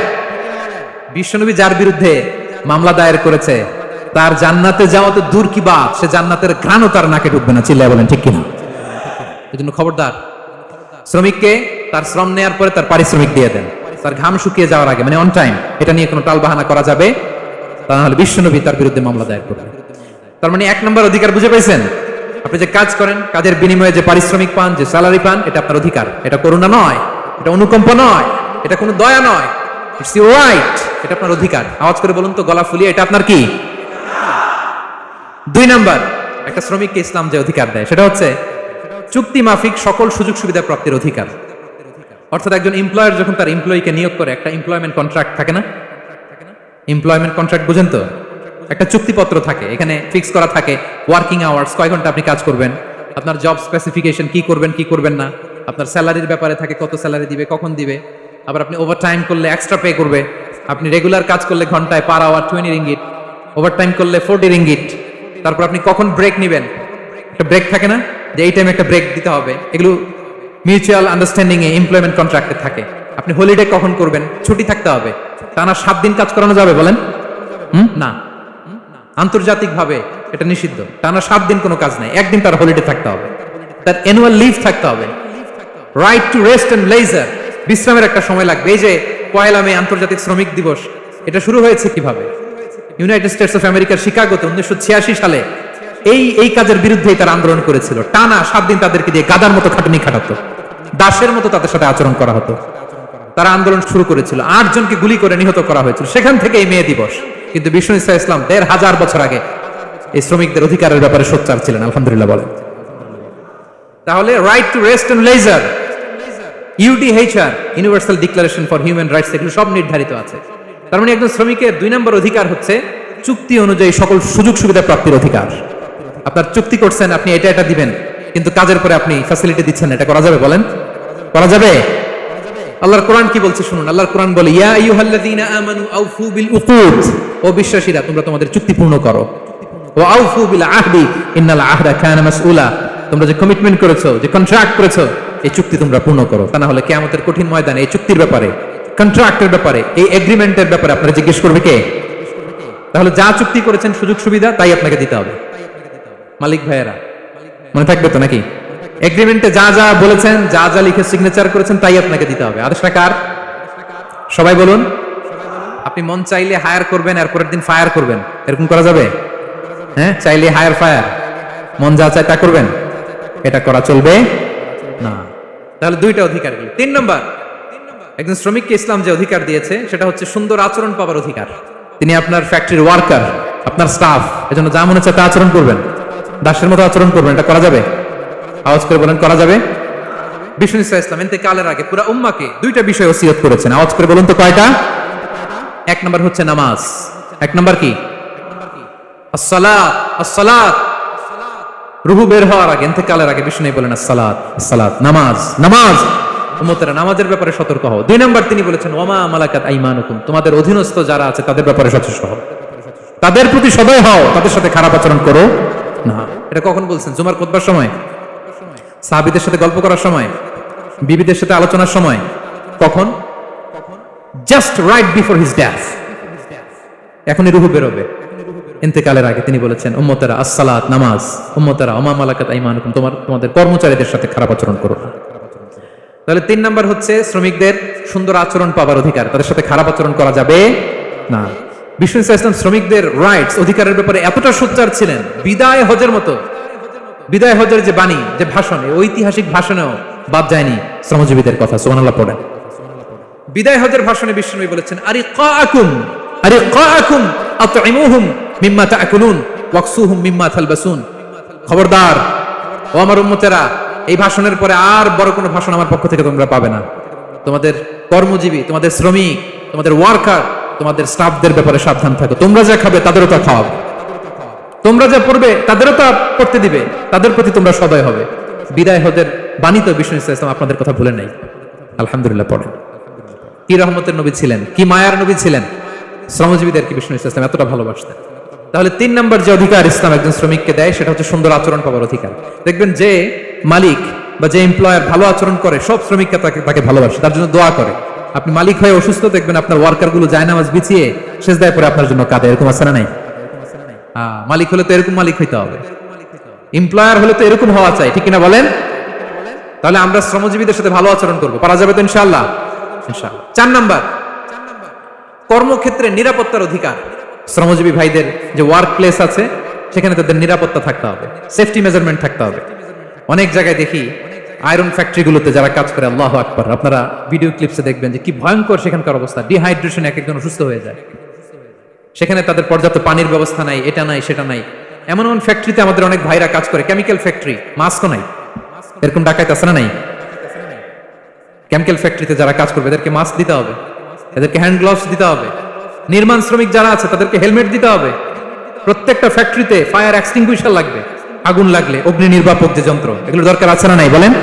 বিশ্বনবী যার বিরুদ্ধে মামলা দায়ের করেছে, তার জান্নাতে যাওয়া তো দূর কি বাত, সে জান্নাতের ঘ্রাণও তার নাকে ঢুকবে না। চিল্লায় বলেন ঠিক কিনা? এজন্য খবরদার, শ্রমিককে তার শ্রম নেওয়ার পরে তার পারিশ্রমিক দিয়ে দেন, তার ঘাম শুকিয়ে যাওয়ার আগে, মানে অন টাইম। এটা নিয়ে কোনো টালবাহানা করা যাবে, তা না হলে বিশ্বনবী তার বিরুদ্ধে মামলা দায়ের করবে। তার মানে 1 নম্বর অধিকার বুঝে পাইছেন? আপনি যে কাজ করেন, কাজের বিনিময়ে যে পারিশ্রমিক পান, যে স্যালারি পান, এটা আপনার অধিকার। এটা করুণা নয়, এটা অনুকম্প নয়, এটা কোনো দয়া নয়, ইটস ইউর রাইট। এটা আপনার অধিকার। আওয়াজ করে বলুন তো, গলা ফুলিয়ে, এটা আপনার কি? 2 নাম্বার, একটা শ্রমিককে ইসলাম যে অধিকার দেয়, সেটা হচ্ছে চুক্তি মাফিক সকল সুযোগ সুবিধা প্রাপ্তির অধিকার। অর্থাৎ একজন এমপ্লয়ার যখন তার এমপ্লয়িকে নিয়োগ করে, একটা এমপ্লয়মেন্ট কন্ট্রাক্ট থাকে না? এমপ্লয়মেন্ট কন্ট্রাক্ট বুঝেন তো? একটা চুক্তিপত্র থাকে, এখানে ফিক্স করা থাকে ওয়ার্কিং আওয়ার্স, কয় ঘন্টা আপনি কাজ করবেন, আপনার জব স্পেসিফিকেশন, কি করবেন কি করবেন না, আপনার স্যালারির ব্যাপারে থাকে, কত স্যালারি দিবে, কখন দিবে, আবার আপনি ওভার টাইম করলে এক্সট্রা পে করবে, আপনি রেগুলার কাজ করলে ঘন্টায় per hour 20 ringgit, overtime করলে 40 রিঙ্গিট। তারপর আপনি কখন ব্রেক নেবেন, একটা ব্রেক থাকে না, যে এই টাইমে একটা ব্রেক দিতে হবে, এগুলো মিউচুয়াল আন্ডারস্ট্যান্ডিং এ এমপ্লয়মেন্ট কন্ট্রাক্টে থাকে। আপনি হলিডে কখন করবেন, ছুটি থাকতে হবে। টানা 7 দিন কাজ করানো যাবে বলেন? না, আন্তর্জাতিক ভাবে এটা নিষিদ্ধ। টানা 7 দিন কোনো কাজ নাই, 1 দিন তার হলিডে থাকতে হবে, তার অ্যানুয়াল লিভ থাকতে হবে। Right to rest and leisure, বিশ্রামের একটা সময় লাগবে। এই যে 1 মে আন্তর্জাতিক শ্রমিক দিবস, এটা শুরু হয়েছে কিভাবে? ইউনাইটেড স্টেটস অফ আমেরিকার শিকাগোতে 1986 সালে এই কাজের বিরুদ্ধেই তারা আন্দোলন করেছিল। টানা 7 দিন তাদেরকে দিয়ে গাদার মতো খাটুনি খাটাতো, দাসের মতো তাদের সাথে আচরণ করা হতো। তারা আন্দোলন শুরু করেছিল, 8 জনকে গুলি করে নিহত করা হয়েছিল। সেখান থেকে এই মে দিবস। কিন্তু বিষ্ণু ইসলাম 1500 বছর আগে এই শ্রমিকদের অধিকারের ব্যাপারে সোচ্চার ছিলেন। আলহামদুলিল্লাহ বলেন। তাহলে right to rest and leisure, UDHR, universal declaration for human rights, এগুলো সব নির্ধারিত আছে। তার মানে একজন শ্রমিকের 2 নম্বর অধিকার হচ্ছে চুক্তি অনুযায়ী সকল সুযোগ সুবিধা প্রাপ্তির অধিকার। আপনার চুক্তি করছেন, আপনি এটা দিবেন, কিন্তু কাজের পরে আপনি ফ্যাসিলিটি দিচ্ছেন, এটা করা যাবে বলেন? করা যাবে? আল্লাহর কোরআন কি বলছে শুনুন। আল্লাহর কোরআন বলে, ইয়া আইয়ুহাল্লাযীনা আমানু আউফু বিল উকুদ, ও বিশ্বাসীরা তোমরা তোমাদের চুক্তি পূর্ণ করো। ওয়া আউফু বিল আহদি ইন্নাল আহদা কানা মাসউলা, তোমরা যে কমিটমেন্ট করেছো, যে কন্ট্রাক্ট করেছো, এই চুক্তি তোমরা পূর্ণ করো, তা না হলে কিয়ামতের কঠিন ময়দানে এই চুক্তির ব্যাপারে, কন্ট্রাক্টের ব্যাপারে, এই এগ্রিমেন্টের ব্যাপারে আপনারা জিজ্ঞেস করবে কে? তাহলে যা চুক্তি করেছেন সুযোগ সুবিধা তাই আপনাকে দিতে হবে। মালিক ভাইয়েরা মনে থাকবে তো নাকি? এগ্রিমেন্টে যা যা বলেছেন, যা যা লিখে সিগনেচার করেছেন তাই আপনাকে দিতে হবে। আদেশটা কার? সবাই বলুন। আপনি মন চাইলে হায়ার করবেন আর পরের দিন ফায়ার করবেন, এরকম করা যাবে? হ্যাঁ, চাইলে হায়ার ফায়ার, মন যা চায় তা করবেন, এটা করা চলবে না। তাহলে দুইটা অধিকার গেল। 3 নম্বর, একজন শ্রমিককে ইসলাম যে অধিকার দিয়েছে সেটা হচ্ছে সুন্দর আচরণ পাওয়ার অধিকার। তিনি আপনার ফ্যাক্টরির ওয়ার্কার, আপনার স্টাফ, এজন্য যা মনে হচ্ছে তা আচরণ করবেন, দাসের মতো আচরণ করবেন। এটা করা যাবে? আওয়াজ করে বলেন, করা যাবে? বিষ্ণু ইসলাম ইন্তেকালের আগে পুরা উম্মাকে দুইটা বিষয় ওসিয়ত করেছেন। আওয়াজ করে বলুন তো কয়টা? 1 নম্বর হচ্ছে নামাজ। 1 নম্বর কি? আসসালাত। আসসালাত, রূহ বের হওয়ার আগে, ইন্তেকালের আগে বিষ্ণু বলেন আসসালাত, আসসালাত, নামাজ, নামাজ। উম্মতেরা নামাজের ব্যাপারে সতর্ক হও। 2 নম্বর তিনি বলেছেন ওয়ামা মালাকাত আইমানুকুম, তোমাদের অধীনস্থ যারা আছে তাদের ব্যাপারে সচেষ্ট হও, তাদের প্রতি সদয় হও, তাদের সাথে খারাপ আচরণ করো না। এটা কখন বলছেন? জুমার খুতবার সময়, সাহাবীদের সাথে গল্প করার সময়, বিবিদের সাথে আলোচনার সময়। কখন? Just right before his death, এখনই রূহ বের হবে। ইন্তেকালের আগে তিনি বলেছেন উম্মতেরা আসসালাত, নামাজ, উম্মতেরা ওমা মালাকাত আইমানুকুম, তোমাদের কর্মচারীদের সাথে খারাপ আচরণ করো না। তাহলে 3 নম্বর হচ্ছে শ্রমিকদের সুন্দর আচরণ পাওয়ার অধিকার, তাদের সাথে খারাপ আচরণ করা যাবে না। বিষ্ণু ইসলাম শ্রমিকদের রাইটস, অধিকারের ব্যাপারে এতটা সোচ্চার ছিলেন, বিদায় হজের মতো, বিদায় হজের যে বাণী, যে ভাষণ, ঐতিহাসিক ভাষণেও বাদ যায়নি শ্রমজীবীদের কথা। সুবহানাল্লাহ পড়েন। বিদায় হজের ভাষণে বিষ্ণু বলেছেন আরিকাকুম, আরিকাকুম আতইমুহুম মিম্মা তাকুলুন ওয়াকসুহুম মিম্মা তালবাসুন। খবরদার ও আমার উম্মতেরা, এই ভাষণের পরে আর বড় কোনো ভাষণ আমার পক্ষ থেকে তোমরা পাবে না। তোমাদের কর্মজীবী, তোমাদের শ্রমিক, তোমাদের ওয়ার্কার, তোমাদের স্টাফদের ব্যাপারে সাবধান থাকো। তোমরা যা খাবে তাদেরও তা খাওয়াবে, তোমরা যা পড়বে তাদেরও তা পড়তে দিবে, তাদের প্রতি তোমরা সদয় হবে। বিদায় হজের বাণী তো বিষ্ণু ইসলাম আপনাদের কথা ভুলে নাই। আলহামদুলিল্লাহ পড়েন। কি রহমতের নবী ছিলেন, কি মায়ার নবী ছিলেন, শ্রমজীবীদের কি বিষ্ণু ইসলাম এতটা ভালোবাসতেন। তাহলে 3 নম্বর যে অধিকার ইসলাম একজন শ্রমিককে দেয় সেটা হচ্ছে সুন্দর আচরণ পাওয়ার অধিকার। দেখবেন যে মালিক বা যে এমপ্লয়ার ভালো আচরণ করে, সব শ্রমিককে তাকে ভালোবাসে, তার জন্য দোয়া করে। আপনি মালিক হয়ে অসুস্থ, দেখবেন আপনার ওয়ার্কার গুলো জায়নামাজ বিছিয়ে সেজদায় পড়ে আপনার জন্য কাঁদে। এরকম আছে না নাই? মালিক হলে তো এরকম মালিক হইতে হবে, এমপ্লয়ার হলে তো এরকম হওয়া চাই, ঠিক কিনা বলেন? তাহলে আমরা শ্রমজীবীদের সাথে ভালো আচরণ করবো, পারা যাবে তো ইনশাআল্লাহ? ইনশাআল্লাহ। 4 নম্বর, কর্মক্ষেত্রে নিরাপত্তার অধিকার। শ্রমজীবী ভাইদের যে ওয়ার্ক প্লেস আছে সেখানে তাদের নিরাপত্তা থাকতে হবে, সেফটি মেজারমেন্ট থাকতে হবে। অনেক জায়গায় দেখি আয়রন ফ্যাক্টরিগুলোতে যারা কাজ করে, আল্লাহু আকবার, আপনারা ভিডিও ক্লিপসে দেখবেন যে কি ভয়ঙ্কর সেখানকার অবস্থা। ডিহাইড্রেশন, একজন অসুস্থ হয়ে যায়। সেখানে তাদের পর্যাপ্ত পানির ব্যবস্থা নাই, এটা নাই সেটা নাই। এমন এমন ফ্যাক্টরিতে আমাদের অনেক ভাইরা কাজ করে, কেমিক্যাল ফ্যাক্টরি, মাস্কও নাই। এরকম ডাকাইতে আছে না নাই? কেমিক্যাল ফ্যাক্টরিতে যারা কাজ করবে এদেরকে মাস্ক দিতে হবে, এদেরকে হ্যান্ড গ্লাভস দিতে হবে। নির্মাণ শ্রমিক যারা আছে তাদেরকে হেলমেট দিতে হবে। প্রত্যেকটা ফ্যাক্টরিতে ফায়ার এক্সটিংগুইশার লাগবে, আগুন লাগলে অগ্নি নির্বাপক যে যন্ত্র, এগুলো দরকার আছে না নাই বলেন?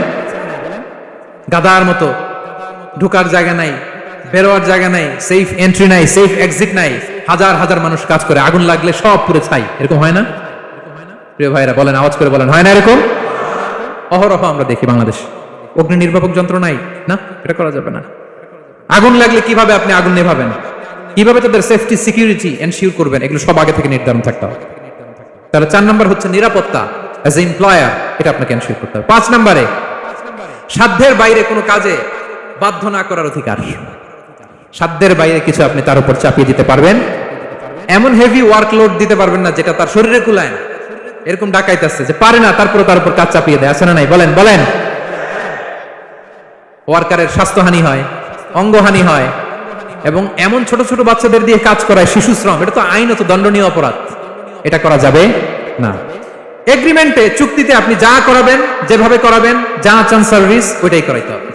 গাদার মতো ঢোকার জায়গা নাই, বেরোয়ার জায়গা নাই, সেফ এন্ট্রি নাই, সেফ এক্সিট নাই। হাজার হাজার মানুষ কাজ করে, আগুন লাগলে সব পুরো ছাই। এরকম হয় না? প্রিয় ভাইরা বলেন, আওয়াজ করে বলেন, হয় না এরকম? অহরহ আমরা দেখি বাংলাদেশ। অগ্নি নির্বাপক যন্ত্র নাই, না, এটা করা যাবে না। আগুন লাগলে কিভাবে আপনি আগুন নেভাবেন, কিভাবে তাদের সেফটি সিকিউরিটি এনশিওর করবেন, এগুলো সব আগে থেকে নির্ধারণ থাকতে হবে। তাহলে 4 নম্বর হচ্ছে নিরাপত্তা অ্যাজ এ এমপ্লয়ার, এটা আপনাকে এনশিওর করতে হবে। 5 নম্বরে সাধ্যের বাইরে কোনো কাজে বাধ্য না করার অধিকার। সাধ্যের বাইরে কিছু আপনি তার উপর চাপিয়ে দিতে পারবেন, এমন হেভি ওয়ার্কলোড দিতে পারবেন না যেটা তার শরীরে কুলায় না। এরকম ডাকাইতে আসছে যে পারে না, তারপরে তার উপর কাজ চাপিয়ে দেয়, আছে না নাই বলেন? বলেন। ওয়ার্কারের স্বাস্থ্যহানি হয়, অঙ্গহানি হয়, এবং এমন ছোট ছোট বাচ্চাদের দিয়ে কাজ করায়, শিশু শ্রম, এটা তো আইনত দণ্ডনীয় অপরাধ। এটা করা যাবে না। এগ্রিমেন্টে, চুক্তিতে আপনি যা করাবেন, যেভাবে করাবেন, যা চান সার্ভিস, ওইটাই করাইতে হবে।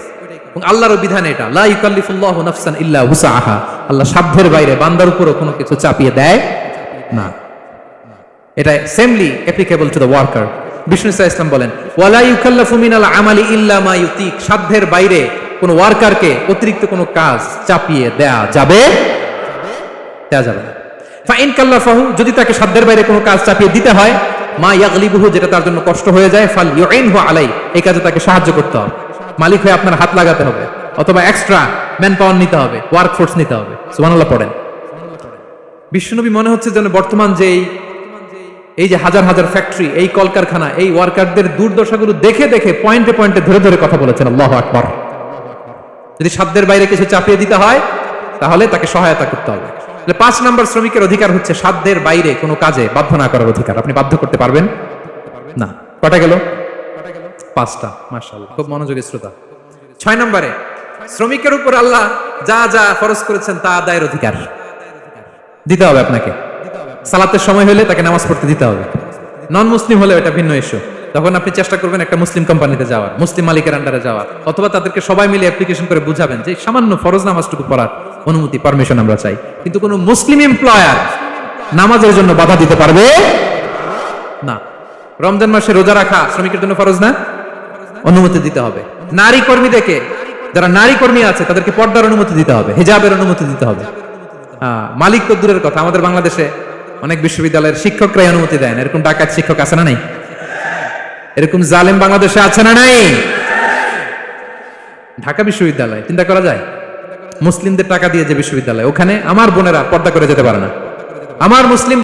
এবং আল্লাহর বিধান এটা, লা ইউকাল্লিফুল্লাহু নাফসান ইল্লা উসআহা। আল্লাহ সাধ্যের বাইরে বান্দার উপরও কোনো কিছু চাপিয়ে দেয় না। এটা samely applicable to the worker. বিষ্ণু ইসলাম বলেন, ওয়ালা ইউকাল্লাফু মিনাল আমালি ইল্লা মা ইউতিক। সাধ্যের বাইরে কোন ওয়ার্কারকে অতিরিক্ত কোনো কাজ চাপিয়ে দেয়া যাবে না। ফাইন কাল্লাফাহু, যদি তাকে সাধ্যের বাইরে কোনো কাজ চাপিয়ে দিতে হয়, মা ইয়াগলিবুহু, যেটা তার জন্য কষ্ট হয়ে যায়, ফাল ইউইনহু আলাই, এই কাজে তাকে সাহায্য করতে হবে। মালিক হয়ে আপনার হাত লাগাতে হবে, অথবা এক্সট্রা ম্যান পাওয়ার নিতে হবে, ওয়ার্ক ফোর্স নিতে হবে। সুবহানাল্লাহ পড়েন। বিশ্বনবী মনে হচ্ছে যেন বর্তমান যে এই যে হাজার হাজার ফ্যাক্টরি, এই কলকারখানা, এই ওয়ার্কারদের দুর্দশাগুলো দেখে দেখে পয়েন্টে পয়েন্টে ধরে ধরে কথা বলেছেন। আল্লাহু আকবার। যদি সাধ্যের বাইরে কিছু চাপিয়ে দিতে হয় তাহলে তাকে সহায়তা করতে হবে। 5 নম্বর শ্রমিকের অধিকার হচ্ছে সাধ্যের বাইরে কোনো কাজে বাধ্য না করার অধিকার। আপনি বাধ্য করতে পারবেন না। কটা গেল? 5টা। মাশাআল্লাহ, খুব মনোযোগী শ্রোতা। 6 নম্বরে শ্রমিকের উপর আল্লাহ যা যা ফরজ করেছেন তা আদায়ের অধিকার দিতে হবে আপনাকে। সালাতের সময় হলে তাকে নামাজ পড়তে দিতে হবে। নন মুসলিম হলে এটা ভিন্ন ইস্যু। তখন আপনি চেষ্টা করবেন একটা মুসলিম কোম্পানিতে যাওয়ার, মুসলিম মালিকের আন্ডারে যাওয়ার, অথবা তাদেরকে সবাই মিলে অ্যাপ্লিকেশন করে বুঝাবেন যে সামান্য ফরজ নামাজটুকু পড়ার অনুমতি, পারমিশন আমরা চাই। কিন্তু কোনো মুসলিম এমপ্লয়ার নামাজের জন্য বাধা দিতে পারবে না। রমজান মাসে রোজা রাখা শ্রমিকের জন্য ফরজ না? অনুমতি দিতে হবে। নারী কর্মীদেরকে, যারা নারী কর্মী আছে তাদেরকে পর্দার অনুমতি দিতে হবে, হিজাবের অনুমতি দিতে হবে। মালিক তো দূরের কথা, আমাদের বাংলাদেশে অনেক বিশ্ববিদ্যালয়ের শিক্ষকরাই অনুমতি দেন। এরকম ডাকাত শিক্ষক আছে না নাই? এরকম জালেম বাংলাদেশে আছে না নাই? ঢাকা বিশ্ববিদ্যালয় চিন্তা করা যায়, মুসলিমদের টাকা দিয়ে যে বিশ্ববিদ্যালয়, ওখানে আমার বোনেরা পর্দা করে যেতে পারে না। আমার মুসলিম